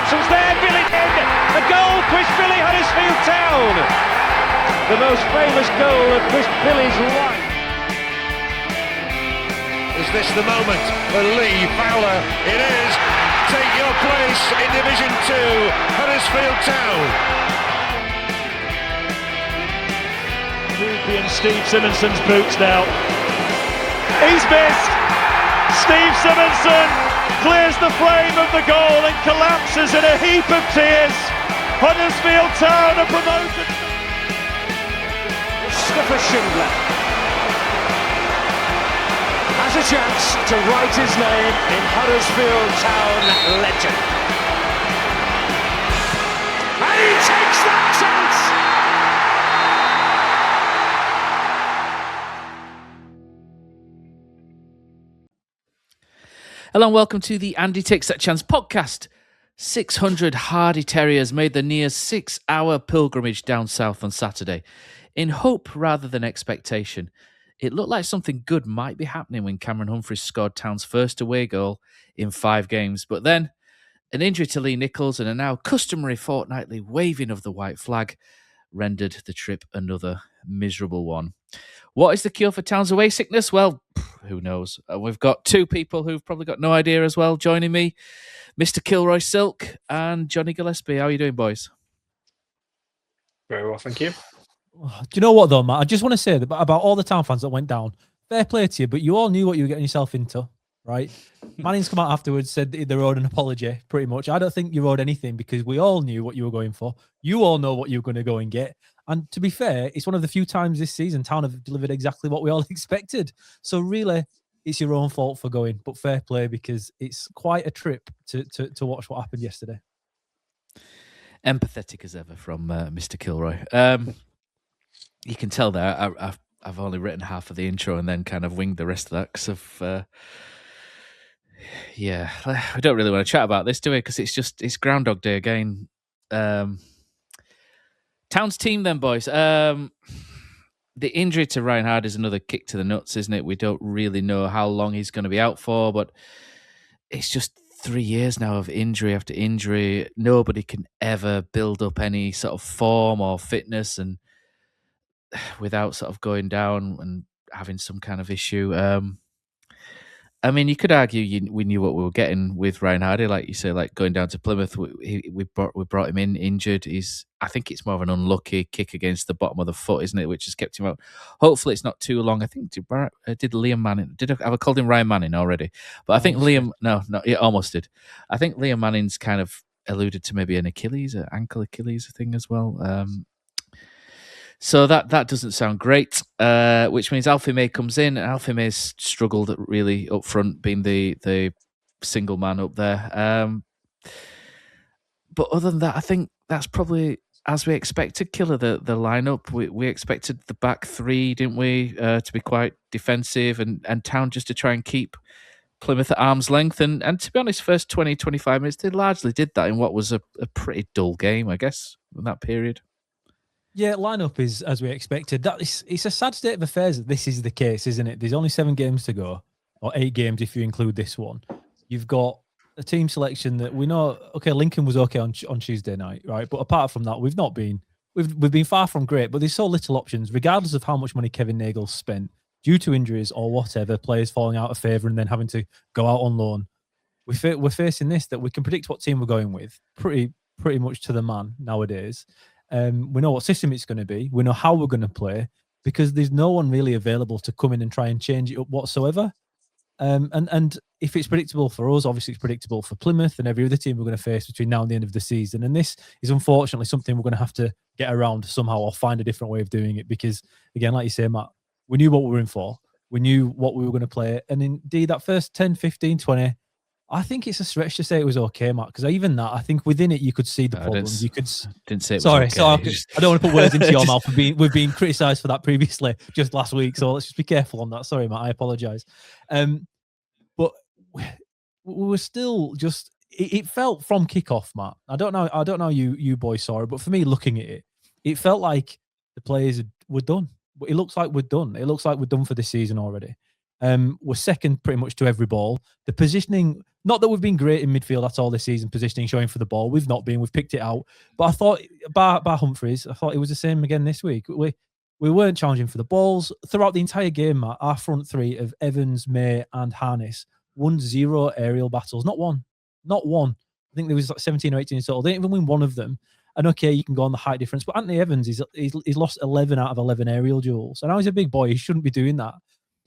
Thompson's there, Billy in. A goal, Chris Billy, Huddersfield Town. The most famous goal of Chris Billy's life. Is this the moment for Lee Fowler? It is. Take your place in Division 2, Huddersfield Town. Ruby and Steve Simonson's boots now. He's missed. Steve Simonson clears the frame of the goal and collapses in a heap of tears. Huddersfield Town are promoted. Mustafa Schindler has a chance to write his name in Huddersfield Town legend. And he takes that chance! Hello and welcome to the Andy Takes That Chance podcast. 600 Hardy Terriers made the near 6-hour pilgrimage down south on Saturday. In hope rather than expectation, it looked like something good might be happening when Cameron Humphreys scored Town's first away goal in 5 games. But then, an injury to Lee Nichols and a now customary fortnightly waving of the white flag rendered the trip another miserable one. What is the cure for Town's away sickness? Well, who knows? We've got 2 people who've probably got no idea as well joining me. Mr. Kilroy Silk and Johnny Gillespie. How are you doing, boys? Very well, thank you. Do you know what, though, Matt? I just want to say that about all the Town fans that went down. Fair play to you, but you all knew what you were getting yourself into, right? Manning's come out afterwards, said they owed an apology, pretty much. I don't think you owed anything because we all knew what you were going for. You all know what you were going to go and get. And to be fair, it's one of the few times this season Town have delivered exactly what we all expected. So really, it's your own fault for going. But fair play, because it's quite a trip to watch what happened yesterday. Empathetic as ever from Mr. Kilroy. You can tell there I've only written half of the intro and then kind of winged the rest of that because of... yeah, we don't really want to chat about this, do we? Because it's Groundhog Day again. Town's team then, boys. The injury to Ryan Hard is another kick to the nuts, isn't it? We don't really know how long he's going to be out for, but it's just 3 years now of injury after injury. Nobody can ever build up any sort of form or fitness and without sort of going down and having some kind of issue. I mean, you could argue we knew what we were getting with Ryan Hardy, like you say, like going down to Plymouth. We brought him in injured. I think it's more of an unlucky kick against the bottom of the foot, isn't it, which has kept him out. Hopefully, it's not too long. I think did Liam Manning? Have I called him Ryan Manning already? But I think Liam, no, yeah, almost did. I think Liam Manning's kind of alluded to maybe an ankle Achilles thing as well. So that doesn't sound great, which means Alfie May comes in. Alfie May's struggled really up front, being the single man up there. But other than that, I think that's probably as we expected, Killer, the lineup. We expected the back 3, didn't we, to be quite defensive and Town just to try and keep Plymouth at arm's length. And to be honest, first 20, 25 minutes, they largely did that in what was a pretty dull game, I guess, in that period. Yeah, lineup is as we expected. It's a sad state of affairs that this is the case, isn't it? There's only 7 games to go, or 8 games if you include this one. You've got a team selection that we know. Okay, Lincoln was okay on Tuesday night, right? But apart from that, we've been far from great. But there's so little options, regardless of how much money Kevin Nagel's spent due to injuries or whatever, players falling out of favour and then having to go out on loan. We're facing this that we can predict what team we're going with pretty much to the man nowadays. We know what system it's going to be. We know how we're going to play because there's no one really available to come in and try and change it up whatsoever. And if it's predictable for us, obviously it's predictable for Plymouth and every other team we're going to face between now and the end of the season. And this is unfortunately something we're going to have to get around somehow or find a different way of doing it because, again, like you say, Matt, we knew what we were in for. We knew what we were going to play. And indeed, that first 10, 15, 20, I think it's a stretch to say it was okay, Matt, because even that, I think within it, you could see the problems. You could didn't say it was sorry, okay. So I don't want to put words into your mouth. We've been criticised for that previously, just last week. So let's just be careful on that. Sorry, Matt, I apologise. But we were still just. It felt from kickoff, Matt. I don't know how you boys saw it, but for me, looking at it, it felt like the players were done. It looks like we're done. It looks like we're done for this season already. We're second pretty much to every ball. The positioning, Not that we've been great in midfield at all this season, positioning, showing for the ball. We've not been. We've picked it out. But I thought, bar Humphreys, I thought it was the same again this week. We weren't challenging for the balls. Throughout the entire game, Matt, our front three of Evans, May and Harness won 0 aerial battles. Not one. Not one. I think there was like 17 or 18 in total. They didn't even win one of them. And okay, you can go on the height difference, but Anthony Evans, he's lost 11 out of 11 aerial duels. And now he's a big boy. He shouldn't be doing that.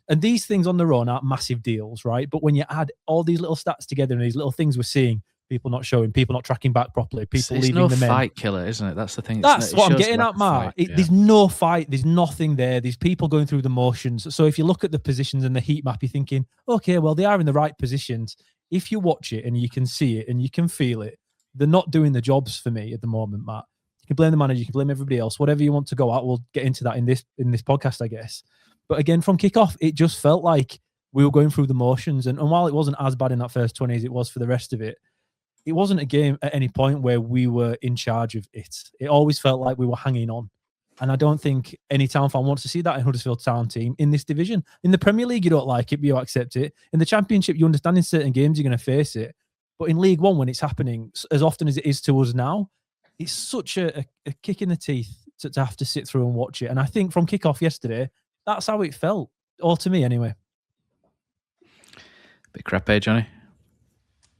And these things on their own aren't massive deals, right? But when you add all these little stats together and these little things we're seeing, people not showing, people not tracking back properly, people leaving the men. It's no fight killer, isn't it? That's the thing. That's what I'm getting at, Mark. There's no fight. There's nothing there. There's people going through the motions. So if you look at the positions and the heat map, you're thinking, okay, well, they are in the right positions. If you watch it and you can see it and you can feel it, they're not doing the jobs for me at the moment, Matt. You can blame the manager, you can blame everybody else, whatever you want to go at. We'll get into that in this podcast, I guess. But again, from kickoff, it just felt like we were going through the motions. And while it wasn't as bad in that first 20 as it was for the rest of it, it wasn't a game at any point where we were in charge of it. It always felt like we were hanging on. And I don't think any Town fan wants to see that in Huddersfield Town team in this division. In the Premier League, you don't like it, but you accept it. In the Championship, you understand in certain games you're going to face it. But in League One, when it's happening as often as it is to us now, it's such a kick in the teeth to have to sit through and watch it. And I think from kickoff yesterday, that's how it felt, or to me anyway. Bit crap, Johnny?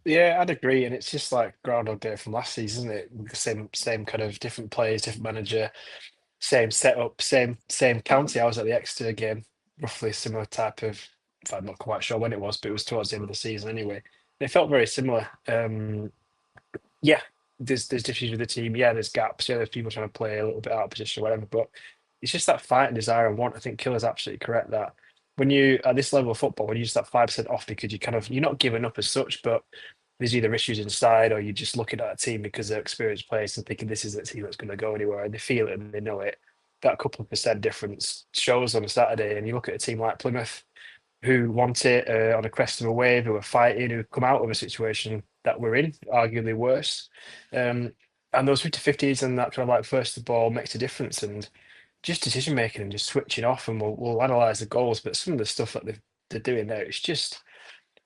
Yeah, I'd agree. And it's just like Groundhog Day from last season, isn't it? Same kind of different players, different manager, same setup, same county. I was at the Exeter game, roughly similar type of, I'm not quite sure when it was, but it was towards the end of the season anyway. And it felt very similar. Yeah, there's issues with the team. Yeah, there's gaps. Yeah, there's people trying to play a little bit out of position or whatever. But it's just that fight and desire and want. I think Killer's absolutely correct that when you, at this level of football, when you just that 5% off because you're not giving up as such, but there's either issues inside or you're just looking at a team because they're experienced players and thinking this is a team that's going to go anywhere, and they feel it and they know it. That couple of percent difference shows on a Saturday. And you look at a team like Plymouth, who want it on a crest of a wave, who are fighting, who come out of a situation that we're in, arguably worse. And those 50-50s and that kind of like first the ball makes a difference, and just decision making and just switching off. And we'll analyse the goals, but some of the stuff that they're doing there, it's just,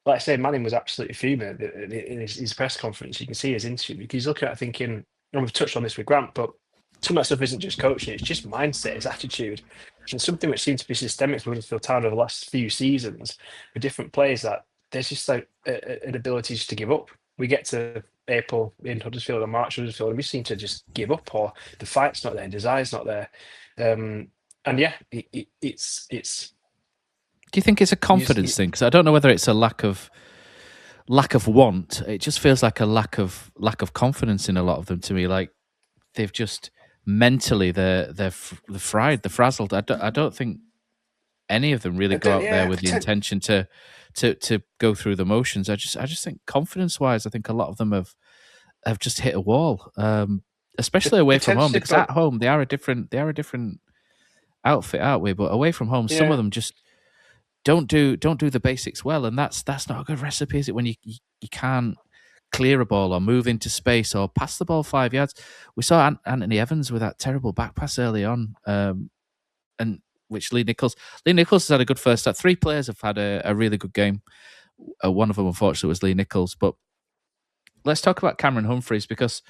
like I say, Manning was absolutely fuming in his press conference. You can see his interview because he's looking at thinking, and we've touched on this with Grant, but some of that stuff isn't just coaching, it's just mindset, it's attitude. And something which seems to be systemic for Huddersfield Town over the last few seasons with different players, that there's just like an ability just to give up. We get to April in Huddersfield or March Huddersfield and we seem to just give up, or the fight's not there, desire's not there. And yeah, it's. Do you think it's a confidence thing? Because I don't know whether it's a lack of want. It just feels like a lack of confidence in a lot of them to me. Like they've just mentally they're fried, they're frazzled. I don't think any of them really go out there with the intention to go through the motions. I just think confidence wise, I think a lot of them have just hit a wall, especially away from home. Because at home they are a different outfit, aren't we? But away from home, some of them just don't do the basics well, and that's not a good recipe, is it? When you can't clear a ball or move into space or pass the ball 5 yards. We saw Anthony Evans with that terrible back pass early on, and which Lee Nichols has had a good first start. 3 players have had a really good game. One of them, unfortunately, was Lee Nichols. But let's talk about Cameron Humphreys, because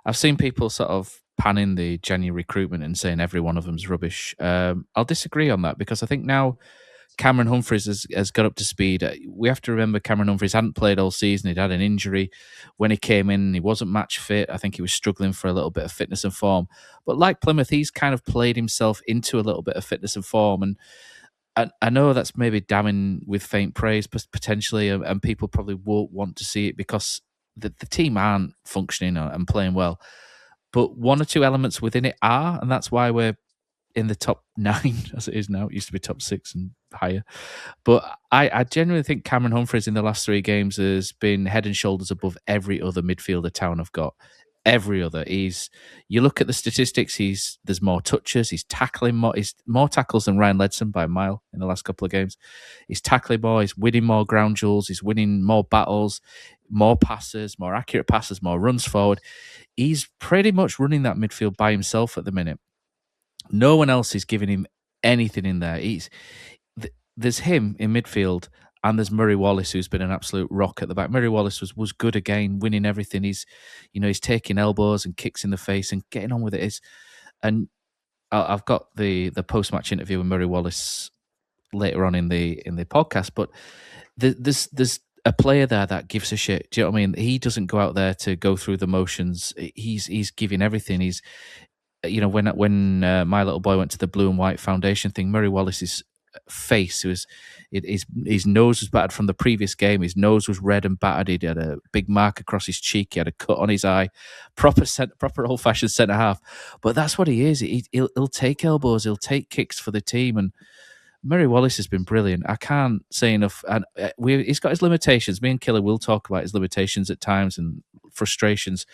I've seen people sort of panning the January recruitment and saying every one of them's rubbish. I'll disagree on that, because I think now Cameron Humphreys has got up to speed. We have to remember Cameron Humphreys hadn't played all season. He'd had an injury. When he came in, he wasn't match fit. I think he was struggling for a little bit of fitness and form. But like Plymouth, he's kind of played himself into a little bit of fitness and form. And I know that's maybe damning with faint praise, potentially, and people probably won't want to see it because the team aren't functioning and playing well. But one or two elements within it are, and that's why we're in the top 9 as it is now. It used to be top 6 and higher. But I genuinely think Cameron Humphreys in the last 3 games has been head and shoulders above every other midfielder Town have got. Every other. You look at the statistics, there's more touches, he's tackling more, he's more tackles than Ryan Ledson by a mile in the last couple of games. He's tackling more, he's winning more ground duels, he's winning more battles, more passes, more accurate passes, more runs forward. He's pretty much running that midfield by himself at the minute. No one else is giving him anything in there. There's him in midfield and there's Murray Wallace, who's been an absolute rock at the back. Murray Wallace was good again, winning everything. He's taking elbows and kicks in the face and getting on with it. And I've got the post-match interview with Murray Wallace later on in the podcast, but there's a player there that gives a shit. Do you know what I mean? He doesn't go out there to go through the motions. He's giving everything. He's, when my little boy went to the blue and white foundation thing, Murray Wallace's face his nose was battered from the previous game. His nose was red and battered. He had a big mark across his cheek. He had a cut on his eye. Proper old-fashioned centre half. But that's what he is. He'll take elbows. He'll take kicks for the team. And Murray Wallace has been brilliant. I can't say enough. And he's got his limitations. Me and Killer will talk about his limitations at times and frustrations.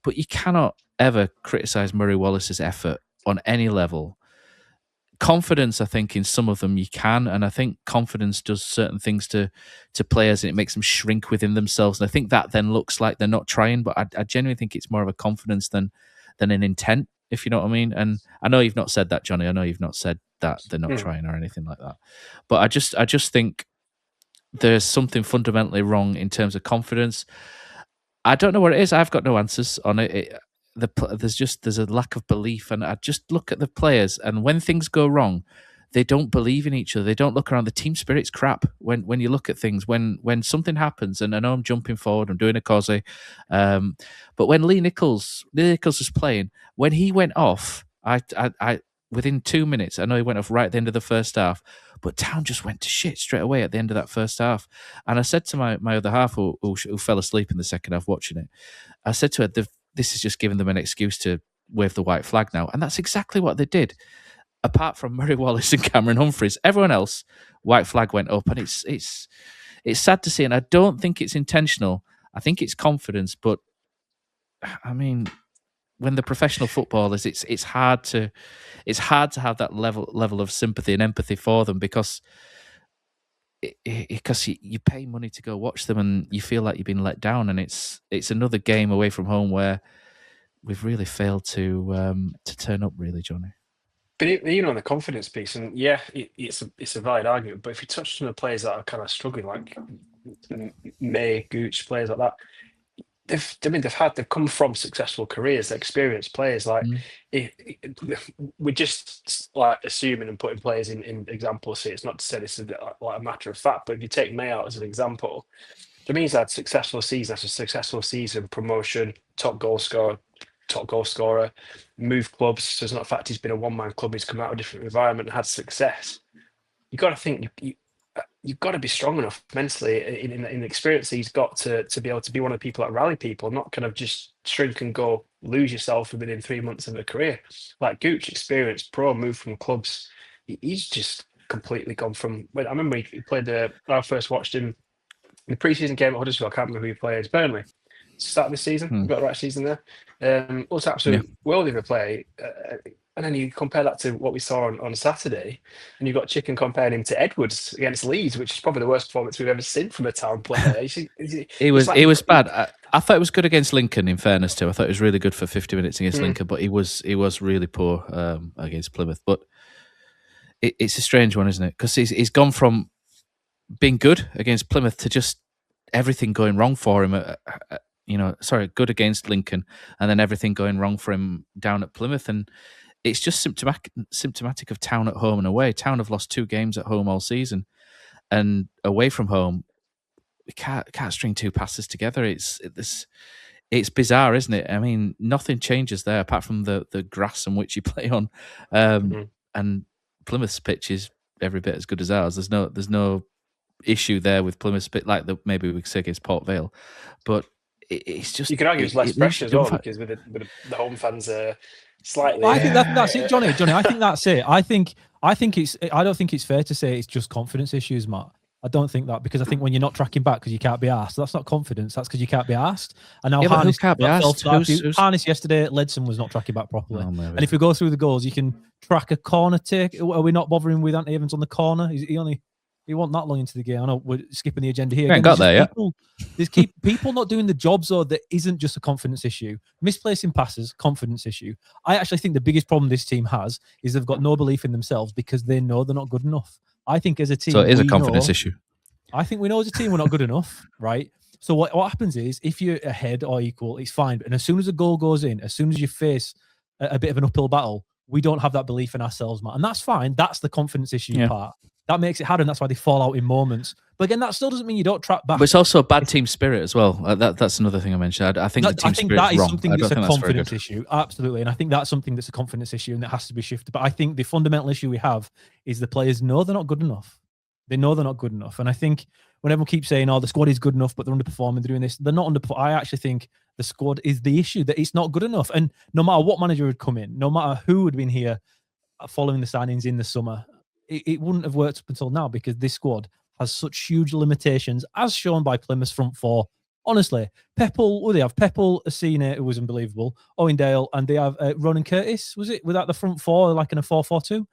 But you cannot ever criticise Murray Wallace's effort on any level. Confidence, I think, in some of them you can, and I think confidence does certain things to players, and it makes them shrink within themselves. And I think that then looks like they're not trying, but I genuinely think it's more of a confidence than an intent, if you know what I mean. And I know you've not said that, Johnny. I know you've not said that they're not trying or anything like that. But I just think there's something fundamentally wrong in terms of confidence. I don't know what it is. I've got no answers on it. There's a lack of belief, and I just look at the players, and when things go wrong, they don't believe in each other. They don't look around. The team spirit's crap. When you look at things, when something happens, and I know I'm jumping forward, I'm doing a cause, but when Lee Nichols was playing, when he went off, I within 2 minutes, I know he went off right at the end of the first half, but Town just went to shit straight away at the end of that first half. And I said to my other half, who fell asleep in the second half watching it, I said to her, this is just giving them an excuse to wave the white flag now. And that's exactly what they did. Apart from Murray Wallace and Cameron Humphreys, everyone else, white flag went up. And it's sad to see. And I don't think it's intentional. I think it's confidence. But, I mean, when they're professional footballers, it's hard to have that level of sympathy and empathy for them, because you pay money to go watch them, and you feel like you've been let down, and it's another game away from home where we've really failed to turn up, really, Johnny. But on the confidence piece, and it's a valid argument. But if you touch on the players that are kind of struggling, like May, Gooch, players like that, they've come from successful careers. They're experienced players. Like we're just like assuming and putting players in examples here. It's not to say this is like a matter of fact, but if you take May out as an example, Jamie's had successful season after successful season, promotion, top goal scorer, moved clubs. So it's not the fact he's been a one-man club. He's come out of a different environment and had success. You got to think you've got to be strong enough mentally in the experience he's got to be able to be one of the people that rally people, not kind of just shrink and go lose yourself within 3 months of a career. Like Gooch, experienced pro, moved from clubs. He's just completely gone from. I remember he played I first watched him in the preseason game at Huddersfield. I can't remember who he played. It's Burnley. Start of the season, got the right season there. Also, absolutely world of a play. And then you compare that to what we saw on Saturday, and you've got Chicken comparing him to Edwards against Leeds, which is probably the worst performance we've ever seen from a Town player. It was bad. I thought it was good against Lincoln, in fairness to him. I thought it was really good for 50 minutes against Lincoln, but he was really poor against Plymouth. But it's a strange one, isn't it? Because he's gone from being good against Plymouth to just everything going wrong for him. Good against Lincoln, and then everything going wrong for him down at Plymouth. And it's just symptomatic of Town at home and away. Town have lost 2 games at home all season, and away from home, we can't string 2 passes together. It's bizarre, isn't it? I mean, nothing changes there apart from the grass on which you play on, and Plymouth's pitch is every bit as good as ours. There's no issue there with Plymouth's pitch, like maybe we could say against Port Vale, but it's just, you can argue it's less pressure as well, because with the home fans slightly. I think that's it, Johnny. I think that's it. I don't think it's fair to say it's just confidence issues, Matt. I don't think that, because I think when you're not tracking back because you can't be asked, that's not confidence. That's because you can't be asked. And now Harness can't be asked. Harness yesterday, Ledson was not tracking back properly. And if we go through the goals, you can track a corner take. Are we not bothering with Anthony Evans on the corner? He wasn't that long into the game. I know we're skipping the agenda here. We ain't got there yet. There's people not doing the jobs, or that isn't just a confidence issue. Misplacing passes, confidence issue. I actually think the biggest problem this team has is they've got no belief in themselves because they know they're not good enough. I think as a team, so it is a confidence issue. I think we know as a team we're not good enough, right? So what happens is if you're ahead or equal, it's fine. And as soon as a goal goes in, as soon as you face a bit of an uphill battle, we don't have that belief in ourselves, Matt. And that's fine. That's the confidence issue part. That makes it hard, and that's why they fall out in moments. But again, that still doesn't mean you don't track back. But it's also a bad team spirit as well. That's another thing I mentioned. I think the team spirit that is wrong. something that's a confidence issue. Absolutely. And I think that's something that's a confidence issue and that has to be shifted. But I think the fundamental issue we have is the players know they're not good enough. They know they're not good enough. And I think when everyone keeps saying, the squad is good enough, but they're underperforming, they're doing this, they're not underperforming. I actually think the squad is the issue, that it's not good enough. And no matter what manager would come in, no matter who had been here following the signings in the summer, it wouldn't have worked up until now, because this squad has such huge limitations, as shown by Plymouth's front four. Honestly, they have Peppel, Asina, who was unbelievable, Owendale, and they have Ronan Curtis, was it? Without the front four, like in a 4-4-2?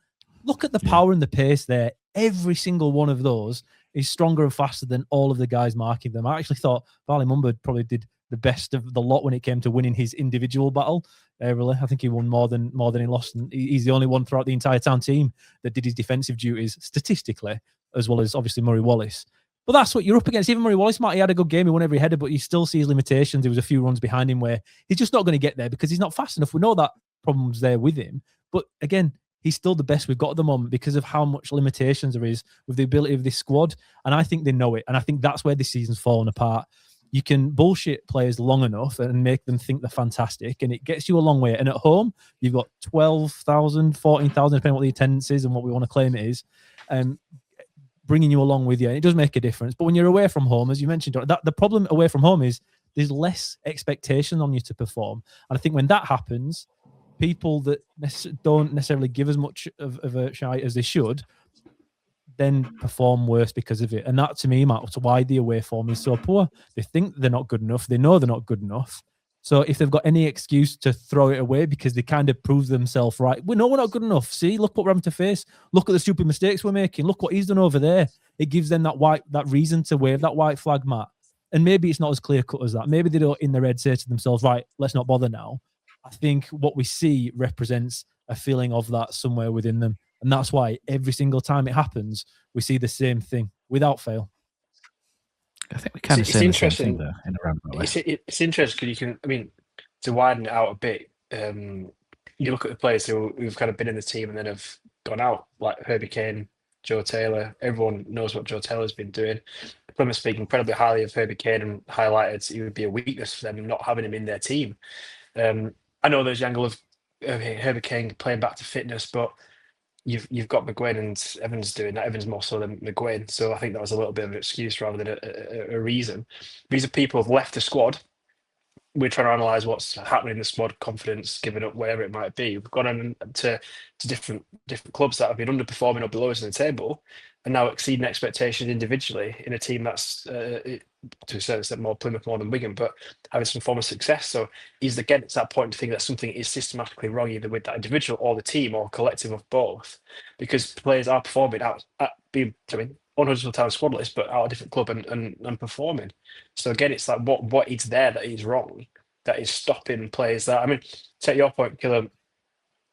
Look at the power and the pace there. Every single one of those is stronger and faster than all of the guys marking them. I actually thought Bali Mumba probably did the best of the lot when it came to winning his individual battle. Really, I think he won more than he lost. And he's the only one throughout the entire Town team that did his defensive duties statistically, as well as obviously Murray Wallace. But that's what you're up against. Even Murray Wallace, he had a good game. He won every header, but you still see his limitations. There was a few runs behind him where he's just not going to get there because he's not fast enough. We know that problem's there with him. But again, he's still the best we've got at the moment because of how much limitations there is with the ability of this squad. And I think they know it. And I think that's where this season's fallen apart. You can bullshit players long enough and make them think they're fantastic, and it gets you a long way. And at home, you've got 12,000, 14,000, depending on what the attendance is and what we want to claim it is, bringing you along with you. And it does make a difference. But when you're away from home, as you mentioned, the problem away from home is there's less expectation on you to perform. And I think when that happens, people that don't necessarily give as much of a shite as they should then perform worse because of it. And that, to me, Matt, is why the away form is so poor. They think they're not good enough. They know they're not good enough. So if they've got any excuse to throw it away because they kind of prove themselves right, we know we're not good enough. See, look what we're having to face. Look at the stupid mistakes we're making. Look what he's done over there. It gives them that reason to wave that white flag, Matt. And maybe it's not as clear cut as that. Maybe they don't in their head say to themselves, right, let's not bother now. I think what we see represents a feeling of that somewhere within them. And that's why every single time it happens, we see the same thing without fail. I think we kind of say the same thing there in a roundabout way. It's interesting because to widen it out a bit, you look at the players who've kind of been in the team and then have gone out, like Herbie Kane, Joe Taylor. Everyone knows what Joe Taylor's been doing. Plymouth speak incredibly highly of Herbie Kane and highlighted it would be a weakness for them not having him in their team. I know there's the angle of Herbie Kane playing back to fitness, but you've got McGuinn and Evans doing that. Evans more so than McGuinn, so I think that was a little bit of an excuse rather than a reason. These are people who've left the squad. We're trying to analyse what's happening in the squad, confidence, giving up, whatever it might be. We've gone on to different clubs that have been underperforming or below us in the table, and now exceeding expectations individually in a team that's to a certain extent more Plymouth more than Wigan, but having some form of success. So it's that point to think that something is systematically wrong either with that individual or the team or collective of both, because players are performing out at being on Huddersfield Town squad list, but out of a different club and performing. So again, it's like what is there that is wrong, that is stopping players that, take your point, Killer,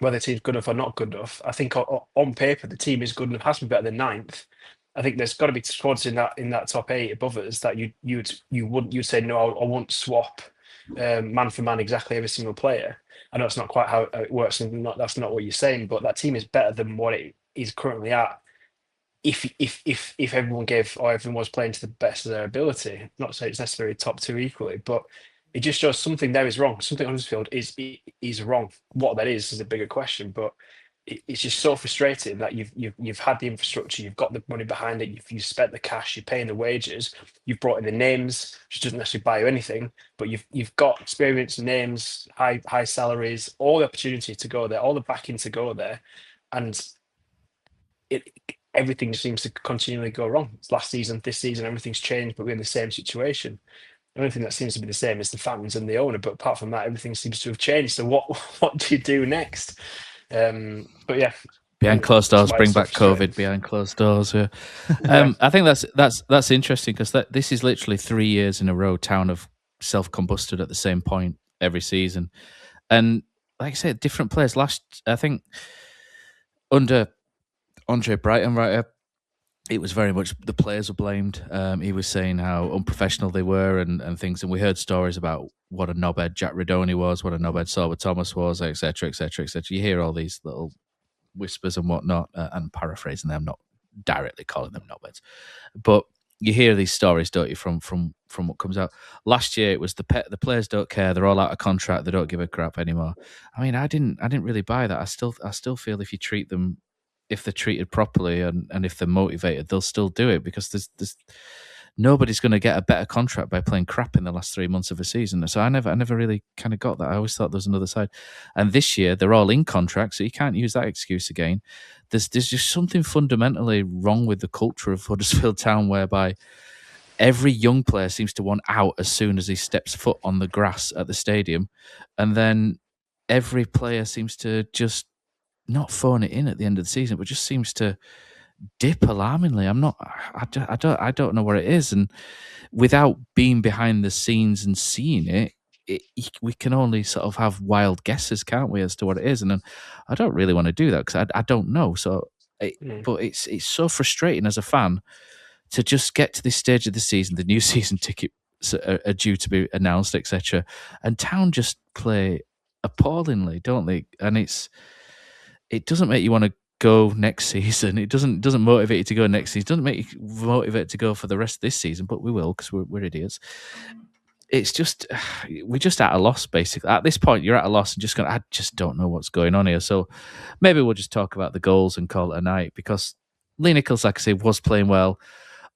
whether the team's good enough or not good enough. I think on paper, the team is good enough, has been better than ninth. I think there's got to be squads in that top 8 above us that you'd say, no, I won't swap man for man exactly every single player. I know it's not quite how it works, and that's not what you're saying, but that team is better than what it is currently at. If everyone was playing to the best of their ability, not to say it's necessarily top 2 equally, but it just shows something there is wrong. Something on Huddersfield is wrong. What that is a bigger question, but it's just so frustrating that you've had the infrastructure, you've got the money behind it, you've spent the cash, you're paying the wages, you've brought in the names, which doesn't necessarily buy you anything, but you've got experience, names, high salaries, all the opportunity to go there, all the backing to go there, and everything seems to continually go wrong. It's last season, this season, everything's changed, but we're in the same situation. The only thing that seems to be the same is the fans and the owner, but apart from that, everything seems to have changed. So what do you do next? But yeah, behind closed doors, bring back COVID behind closed doors. Yeah. I think that's interesting because this is literally 3 years in a row. Town have self-combusted at the same point every season, and like I said, different players. I think under Andre Brighton, right? it was very much the players were blamed. He was saying how unprofessional they were and things. And we heard stories about what a knobhead Jack Redoney was, what a knobhead Sorba Thomas was, etc., etc., etc. You hear all these little whispers and whatnot, and paraphrasing them, not directly calling them knobheads, but you hear these stories, don't you, from what comes out. Last year it was the players don't care, they're all out of contract, they don't give a crap anymore. I mean, I didn't really buy that. I still feel if you treat them, if they're treated properly and if they're motivated, they'll still do it, because there's nobody's going to get a better contract by playing crap in the last 3 months of a season. So I never really kind of got that. I always thought there was another side. And this year they're all in contract, so you can't use that excuse again. There's just something fundamentally wrong with the culture of Huddersfield Town, whereby every young player seems to want out as soon as he steps foot on the grass at the stadium, and then every player seems to just not phone it in at the end of the season, but just seems to dip alarmingly. I don't know what it is, and without being behind the scenes and seeing it, we can only sort of have wild guesses, can't we, as to what it is? And I don't really want to do that because I don't know. So, but it's so frustrating as a fan to just get to this stage of the season. The new season tickets are due to be announced, etc., and Town just play appallingly, don't they? And it doesn't make you want to go next season. It doesn't motivate you to go next season. It doesn't make you motivate to go for the rest of this season, but we will, because we're idiots. It's just, we're just at a loss, basically. At this point, you're at a loss and just going, I just don't know what's going on here. So maybe we'll just talk about the goals and call it a night, because Lee Nichols, like I say, was playing well.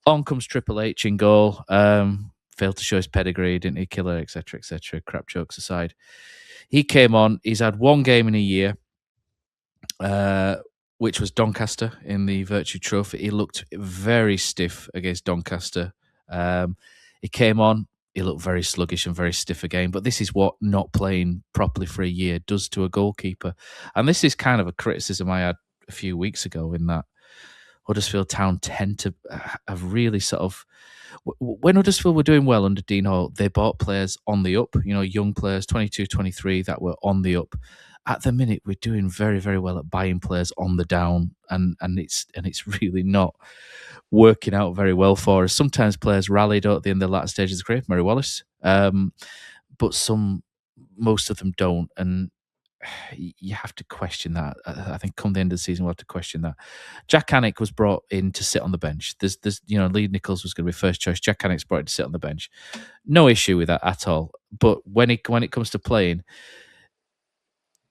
On comes Triple H in goal. Failed to show his pedigree, didn't he? Killer, etc., etc. Crap jokes aside. He came on. He's had one game in a year, which was Doncaster in the Virtue Trophy. He looked very stiff against Doncaster. He came on. He looked very sluggish and very stiff again. But this is what not playing properly for a year does to a goalkeeper. And this is kind of a criticism I had a few weeks ago, in that Huddersfield Town tend to have really sort of... When Huddersfield were doing well under Dean Hall, they bought players on the up, young players, 22, 23, that were on the up. At the minute, we're doing very, very well at buying players on the down, and it's really not working out very well for us. Sometimes players rallied at the end of the latter stages of the career, Murray Wallace, but most of them don't, and you have to question that. I think come the end of the season, we'll have to question that. Jack Hannock was brought in to sit on the bench. There's Lee Nichols was going to be first choice. Jack Hannock's brought in to sit on the bench. No issue with that at all. But when it comes to playing,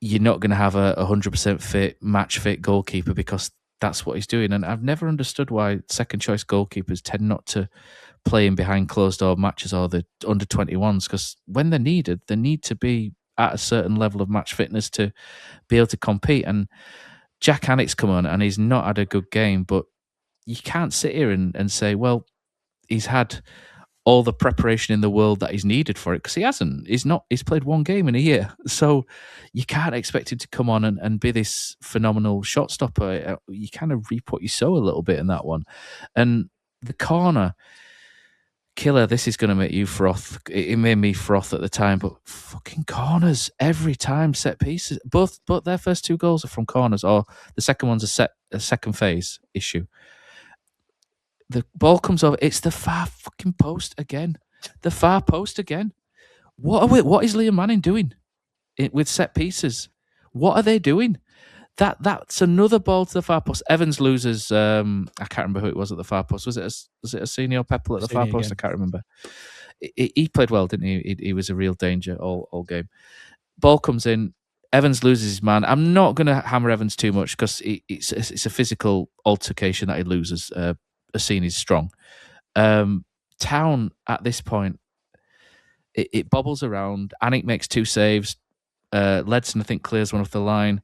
you're not going to have a 100% fit, match fit goalkeeper, because that's what he's doing. And I've never understood why second choice goalkeepers tend not to play in behind closed door matches or the under 21s, because when they're needed, they need to be at a certain level of match fitness to be able to compete. And Jack Hannock's come on and he's not had a good game, but you can't sit here and say, well, he's had all the preparation in the world that he's needed for it, because he hasn't. He's played one game in a year. So you can't expect him to come on and be this phenomenal shot stopper. You kind of reap what you sow a little bit in that one. And the corner, Killer, this is going to make you froth. It made me froth at the time, but fucking corners every time, set pieces. Both their first two goals are from corners, or the second one's a second phase issue. The ball comes over. It's the far fucking post again. The far post again. What is Liam Manning doing with set pieces? What are they doing? That's another ball to the far post. Evans loses. I can't remember who it was at the far post. Was it a senior Pepple at the far post? Again. I can't remember. He played well, didn't he? He was a real danger all game. Ball comes in. Evans loses his man. I'm not going to hammer Evans too much, because it's a physical altercation that he loses. Scene is strong. Town at this point, it bobbles around. Anik makes two saves. Ledson, I think, clears one off the line,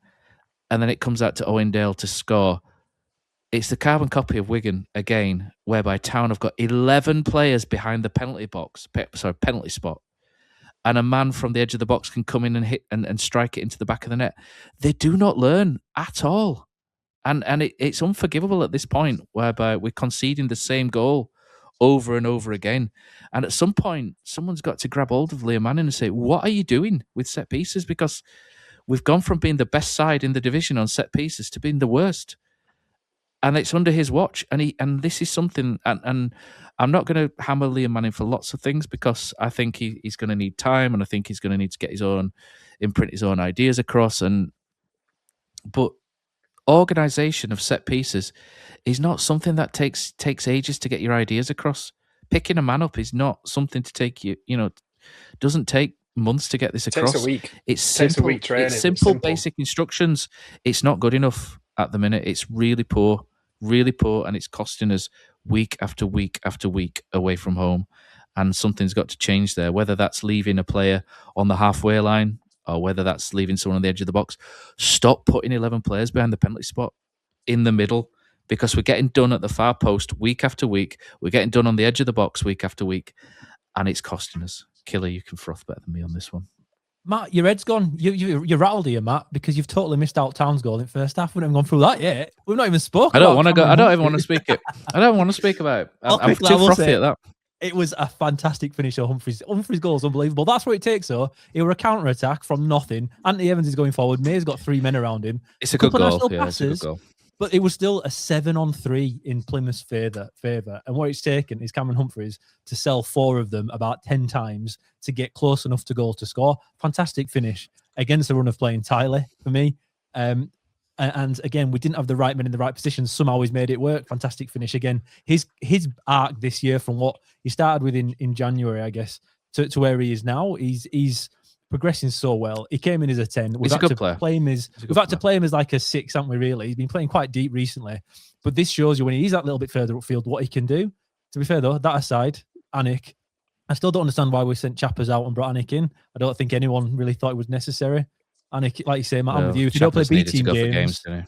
and then it comes out to Owendale to score. It's the carbon copy of Wigan again, whereby Town have got 11 players behind the penalty spot, and a man from the edge of the box can come in and hit and strike it into the back of the net. They do not learn at all. And it's unforgivable at this point, whereby we're conceding the same goal over and over again. And at some point, someone's got to grab hold of Liam Manning and say, what are you doing with set pieces? Because we've gone from being the best side in the division on set pieces to being the worst. and it's under his watch. And this is something. And I'm not going to hammer Liam Manning for lots of things because I think he's going to need time, and I think he's going to need to get imprint his own ideas across. But organisation of set pieces is not something that takes ages to get your ideas across. Picking a man up is not something to take doesn't take months to get this across. Takes a week. It's Takes simple. a week training. It's simple, basic instructions. It's not good enough at the minute. It's really poor, and it's costing us week after week after week away from home. And something's got to change there, whether that's leaving a player on the halfway line or whether that's leaving someone on the edge of the box. Stop putting 11 players behind the penalty spot in the middle, because we're getting done at the far post week after week. We're getting done on the edge of the box week after week, and it's costing us. Killer, you can froth better than me on this one. Matt, your head's gone. You're rattled here, Matt, because you've totally missed out Town's goal in first half. We haven't gone through that yet. We've not even spoken. I don't want to go. I don't even want to speak it. I don't want to speak about it. I'm too frothy at that. It was a fantastic finish of Humphreys. Humphreys' goal is unbelievable. That's what it takes, though. It were a counter-attack from nothing. Anthony Evans is going forward. May's got 3 men around him. It's a good goal. Yeah, it's a good goal. But it was still a 7-on-3 in Plymouth's favour. And what it's taken is Cameron Humphreys to sell 4 of them about 10 times to get close enough to goal to score. Fantastic finish against the run of play entirely for me. And again, we didn't have the right men in the right positions. Somehow he's made it work. Fantastic finish. Again, his arc this year from what he started with in January, I guess, to where he is now, he's progressing so well. He came in as a 10. We've had to play him as like a 6, haven't we, really? He's been playing quite deep recently. But this shows you when he's that little bit further upfield, what he can do. To be fair, though, that aside, Anik, I still don't understand why we sent Chappers out and brought Anik in. I don't think anyone really thought it was necessary. Anik, like you say, Matt, I'm with you. If you don't play B team games, doesn't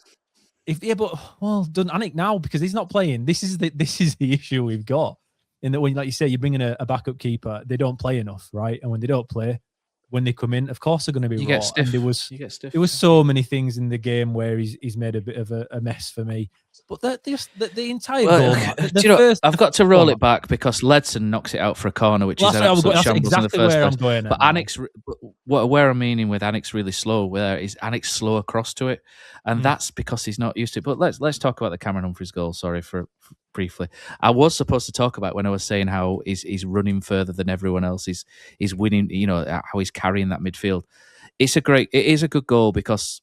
Anik now, because he's not playing. This is the issue we've got. In that when, like you say, you bring in a backup keeper, they don't play enough, right? And when they don't play, when they come in, of course they're going to be raw. And there was so many things in the game where he's made a bit of a mess for me. But the entire goal, I've got to roll it back because Ledson knocks it out for a corner, which is an absolute shambles in the first place. But Anik's, where I'm meaning with Anik's really slow, where is Anik's slow across to it, and that's because he's not used to it. But let's talk about the Cameron Humphreys goal. Sorry for briefly. I was supposed to talk about when I was saying how he's running further than everyone else. He's winning. How he's carrying that midfield. It is a good goal because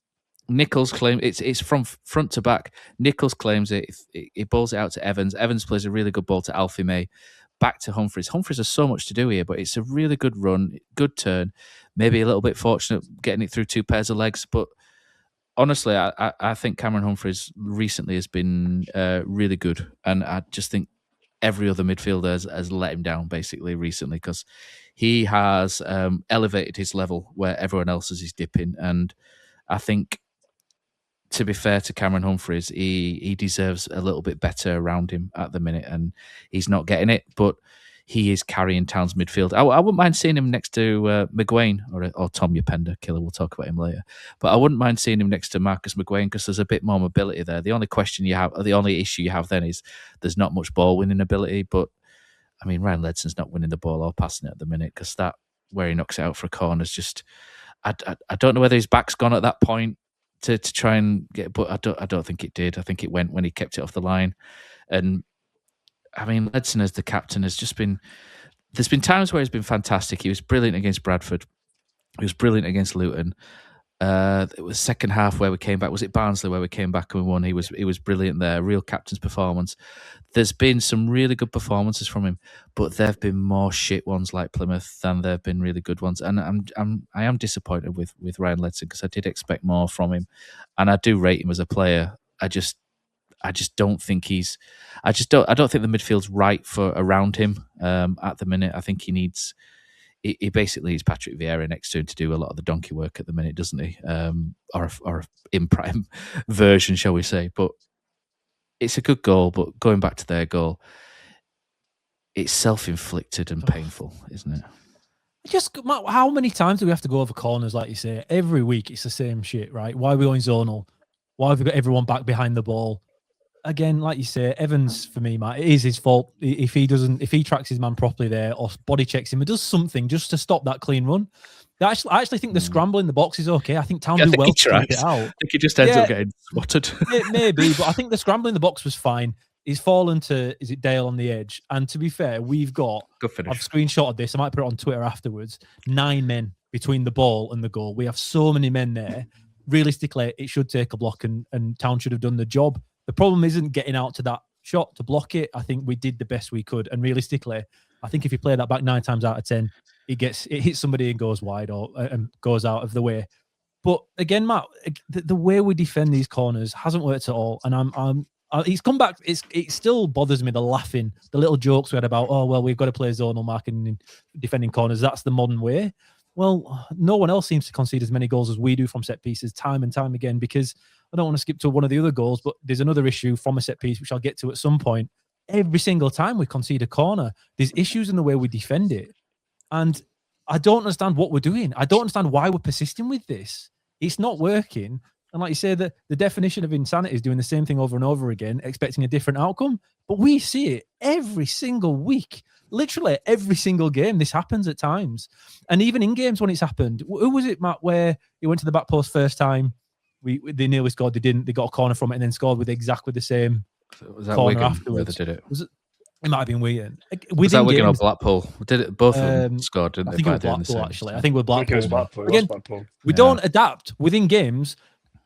Nichols claims it's from front to back. Nichols claims it. He balls it out to Evans. Evans plays a really good ball to Alfie May. Back to Humphreys. Humphreys has so much to do here, but it's a really good run, good turn. Maybe a little bit fortunate getting it through 2 pairs of legs, but honestly, I think Cameron Humphreys recently has been really good, and I just think every other midfielder has let him down basically recently because he has elevated his level where everyone else is dipping, and I think, to be fair to Cameron Humphreys, he deserves a little bit better around him at the minute, and he's not getting it. But he is carrying Town's midfield. I wouldn't mind seeing him next to McGuane or Tom Yapenda. Killer, we'll talk about him later. But I wouldn't mind seeing him next to Marcus McGuane because there's a bit more mobility there. The only question you have, or the only issue you have then is there's not much ball winning ability. But I mean, Ryan Ledson's not winning the ball or passing it at the minute because that where he knocks it out for a corner is just. I don't know whether his back's gone at that point to try and get, but I don't think it did. I think it went when he kept it off the line. And I mean, Ledson as the captain has just been. There's been times where he's been fantastic. He was brilliant against Bradford. He was brilliant against Luton. It was second half where we came back. Was it Barnsley where we came back and we won? He was brilliant there. Real captain's performance. There's been some really good performances from him, but there have been more shit ones like Plymouth than there have been really good ones. And I am disappointed with Ryan Ledson because I did expect more from him, and I do rate him as a player. I just don't think I don't think the midfield's right for around him at the minute. I think he needs. He basically is Patrick Vieira next to him to do a lot of the donkey work at the minute, doesn't he? Or a in prime version, shall we say? But it's a good goal. But going back to their goal, it's self-inflicted and painful, isn't it? Just how many times do we have to go over corners, like you say? Every week, it's the same shit, right? Why are we going zonal? Why have we got everyone back behind the ball? again, like you say, Evans for me, Matt, it is his fault if he tracks his man properly there or body checks him and does something just to stop that clean run. I actually think the scramble in the box is okay. I think Town do well to keep it out. I think he just ends up getting swatted. Maybe, but I think the scramble in the box was fine. He's fallen to, is it Dale on the edge? And to be fair, we've got, I've screenshotted this, I might put it on Twitter afterwards, 9 men between the ball and the goal. We have so many men there. Realistically, it should take a block and Town should have done the job. The problem isn't getting out to that shot to block it. I think we did the best we could. And realistically, I think if you play that back 9 times out of 10, it hits somebody and goes wide or and goes out of the way. But again, Matt, the way we defend these corners hasn't worked at all. And he's come back. It still bothers me, the laughing, the little jokes we had about, oh, well, we've got to play zonal marking and defending corners. That's the modern way. Well, no one else seems to concede as many goals as we do from set pieces time and time again, because I don't want to skip to one of the other goals, but there's another issue from a set piece, which I'll get to at some point. Every single time we concede a corner, there's issues in the way we defend it. And I don't understand what we're doing. I don't understand why we're persisting with this. It's not working. And like you say, the definition of insanity is doing the same thing over and over again, expecting a different outcome. But we see it every single week. Literally every single game, this happens at times. And even in games when it's happened, who was it, Matt, where he went to the back post first time? They nearly scored. They didn't. They got a corner from it and then scored with exactly the same corner Wigan afterwards. Did it? It might have been Wigan. Was that Wigan or Blackpool? Did it? Both of them scored, didn't they? I think it was Blackpool, actually. I think we're Blackpool. Again, we don't adapt within games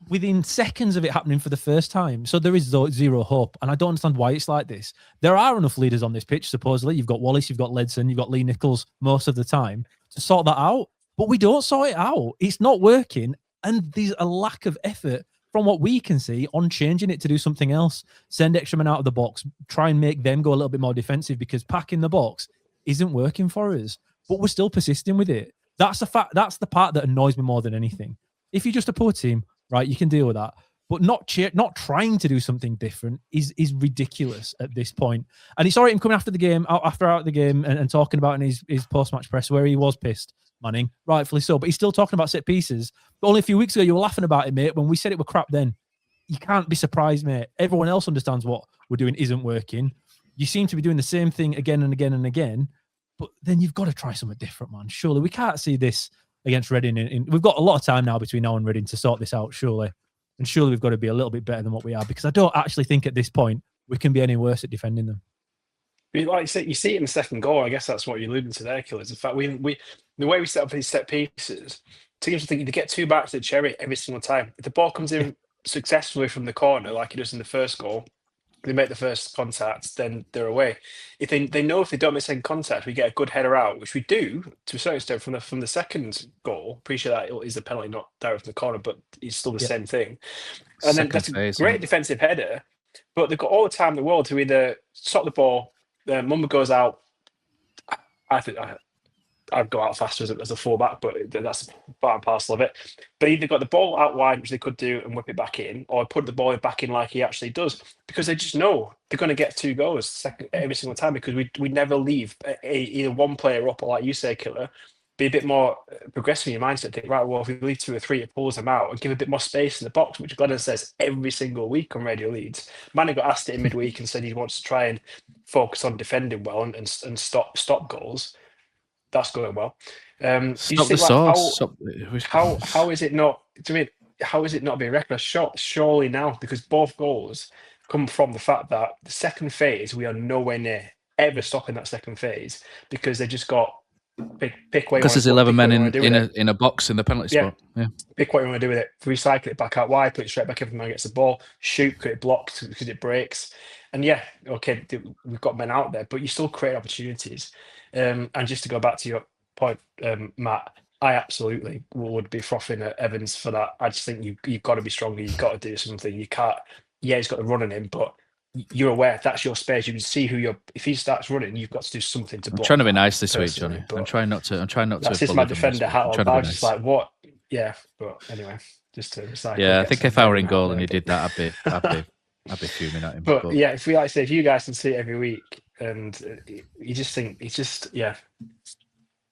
within seconds of it happening for the first time. So there is zero hope. And I don't understand why it's like this. There are enough leaders on this pitch, supposedly. You've got Wallace, you've got Ledson, you've got Lee Nichols most of the time to sort that out. But we don't sort it out. It's not working. And there's a lack of effort from what we can see on changing it to do something else. Send extra men out of the box. Try and make them go a little bit more defensive, because packing the box isn't working for us. But we're still persisting with it. That's the fact. That's the part that annoys me more than anything. If you're just a poor team, right, you can deal with that. But not trying to do something different is ridiculous at this point. And it's all right him coming after the game, and talking about in his post-match press where he was pissed, Manning, rightfully so. But he's still talking about set pieces. But only a few weeks ago, you were laughing about it, mate, when we said it were crap then. You can't be surprised, mate. Everyone else understands what we're doing isn't working. You seem to be doing the same thing again and again and again. But then you've got to try something different, man. Surely we can't see this against Reading. We've got a lot of time now between now and Reading to sort this out, surely. And surely we've got to be a little bit better than what we are, because I don't actually think at this point we can be any worse at defending them. Like you say, you see it in the second goal. I guess that's what you're alluding to there, Killers. In fact, we the way we set up these set pieces, teams are thinking to get 2 backs to Cherry every single time. If the ball comes in successfully from the corner, like it does in the first goal, they make the first contact, then they're away. If they know if they don't make second contact, we get a good header out, which we do to a certain extent from the second goal. Appreciate that is the penalty, not direct from the corner, but it's still the same thing. And then that's a great defensive header, but they've got all the time in the world to either stop the ball. Mumba goes out. I think I'd go out faster as a fullback, but that's part and parcel of it. But either got the ball out wide, which they could do, and whip it back in, or put the ball back in like he actually does, because they just know they're going to get 2 goals every single time, because we never leave either one player up, or like you say, Killer, be a bit more progressive in your mindset. Think, right, well, if we leave 2 or 3, it pulls them out, and give a bit more space in the box, which Glennon says every single week on Radio Leeds. Manny got asked it in midweek and said he wants to try and focus on defending well and stop goals. That's going well. Stop the sauce. How is it not? To me, how is it not being reckless? Surely now, because both goals come from the fact that the second phase, we are nowhere near ever stopping that second phase, because they just got pick way. Because there's 11 men in a box in the penalty spot. Yeah. Pick what you want to do with it. Recycle it back out wide, put it straight back in. Every man gets the ball. Shoot, get it blocked because it breaks. And yeah, okay, we've got men out there, but you still create opportunities. And just to go back to your point, Matt, I absolutely would be frothing at Evans for that. I just think you've got to be stronger. You've got to do something. You can't. Yeah, he's got the running in, but you're aware that's your space. You can see if he starts running, you've got to do something to block. I'm trying to be nice this week, Johnny. I'm trying not to. That's just my defender hat on. I was just like, what? Yeah, but anyway, just to recycle. Yeah, I think if I were in goal and he did that, I'd be fuming at him. But yeah, if we if you guys can see it every week, and you just think it's just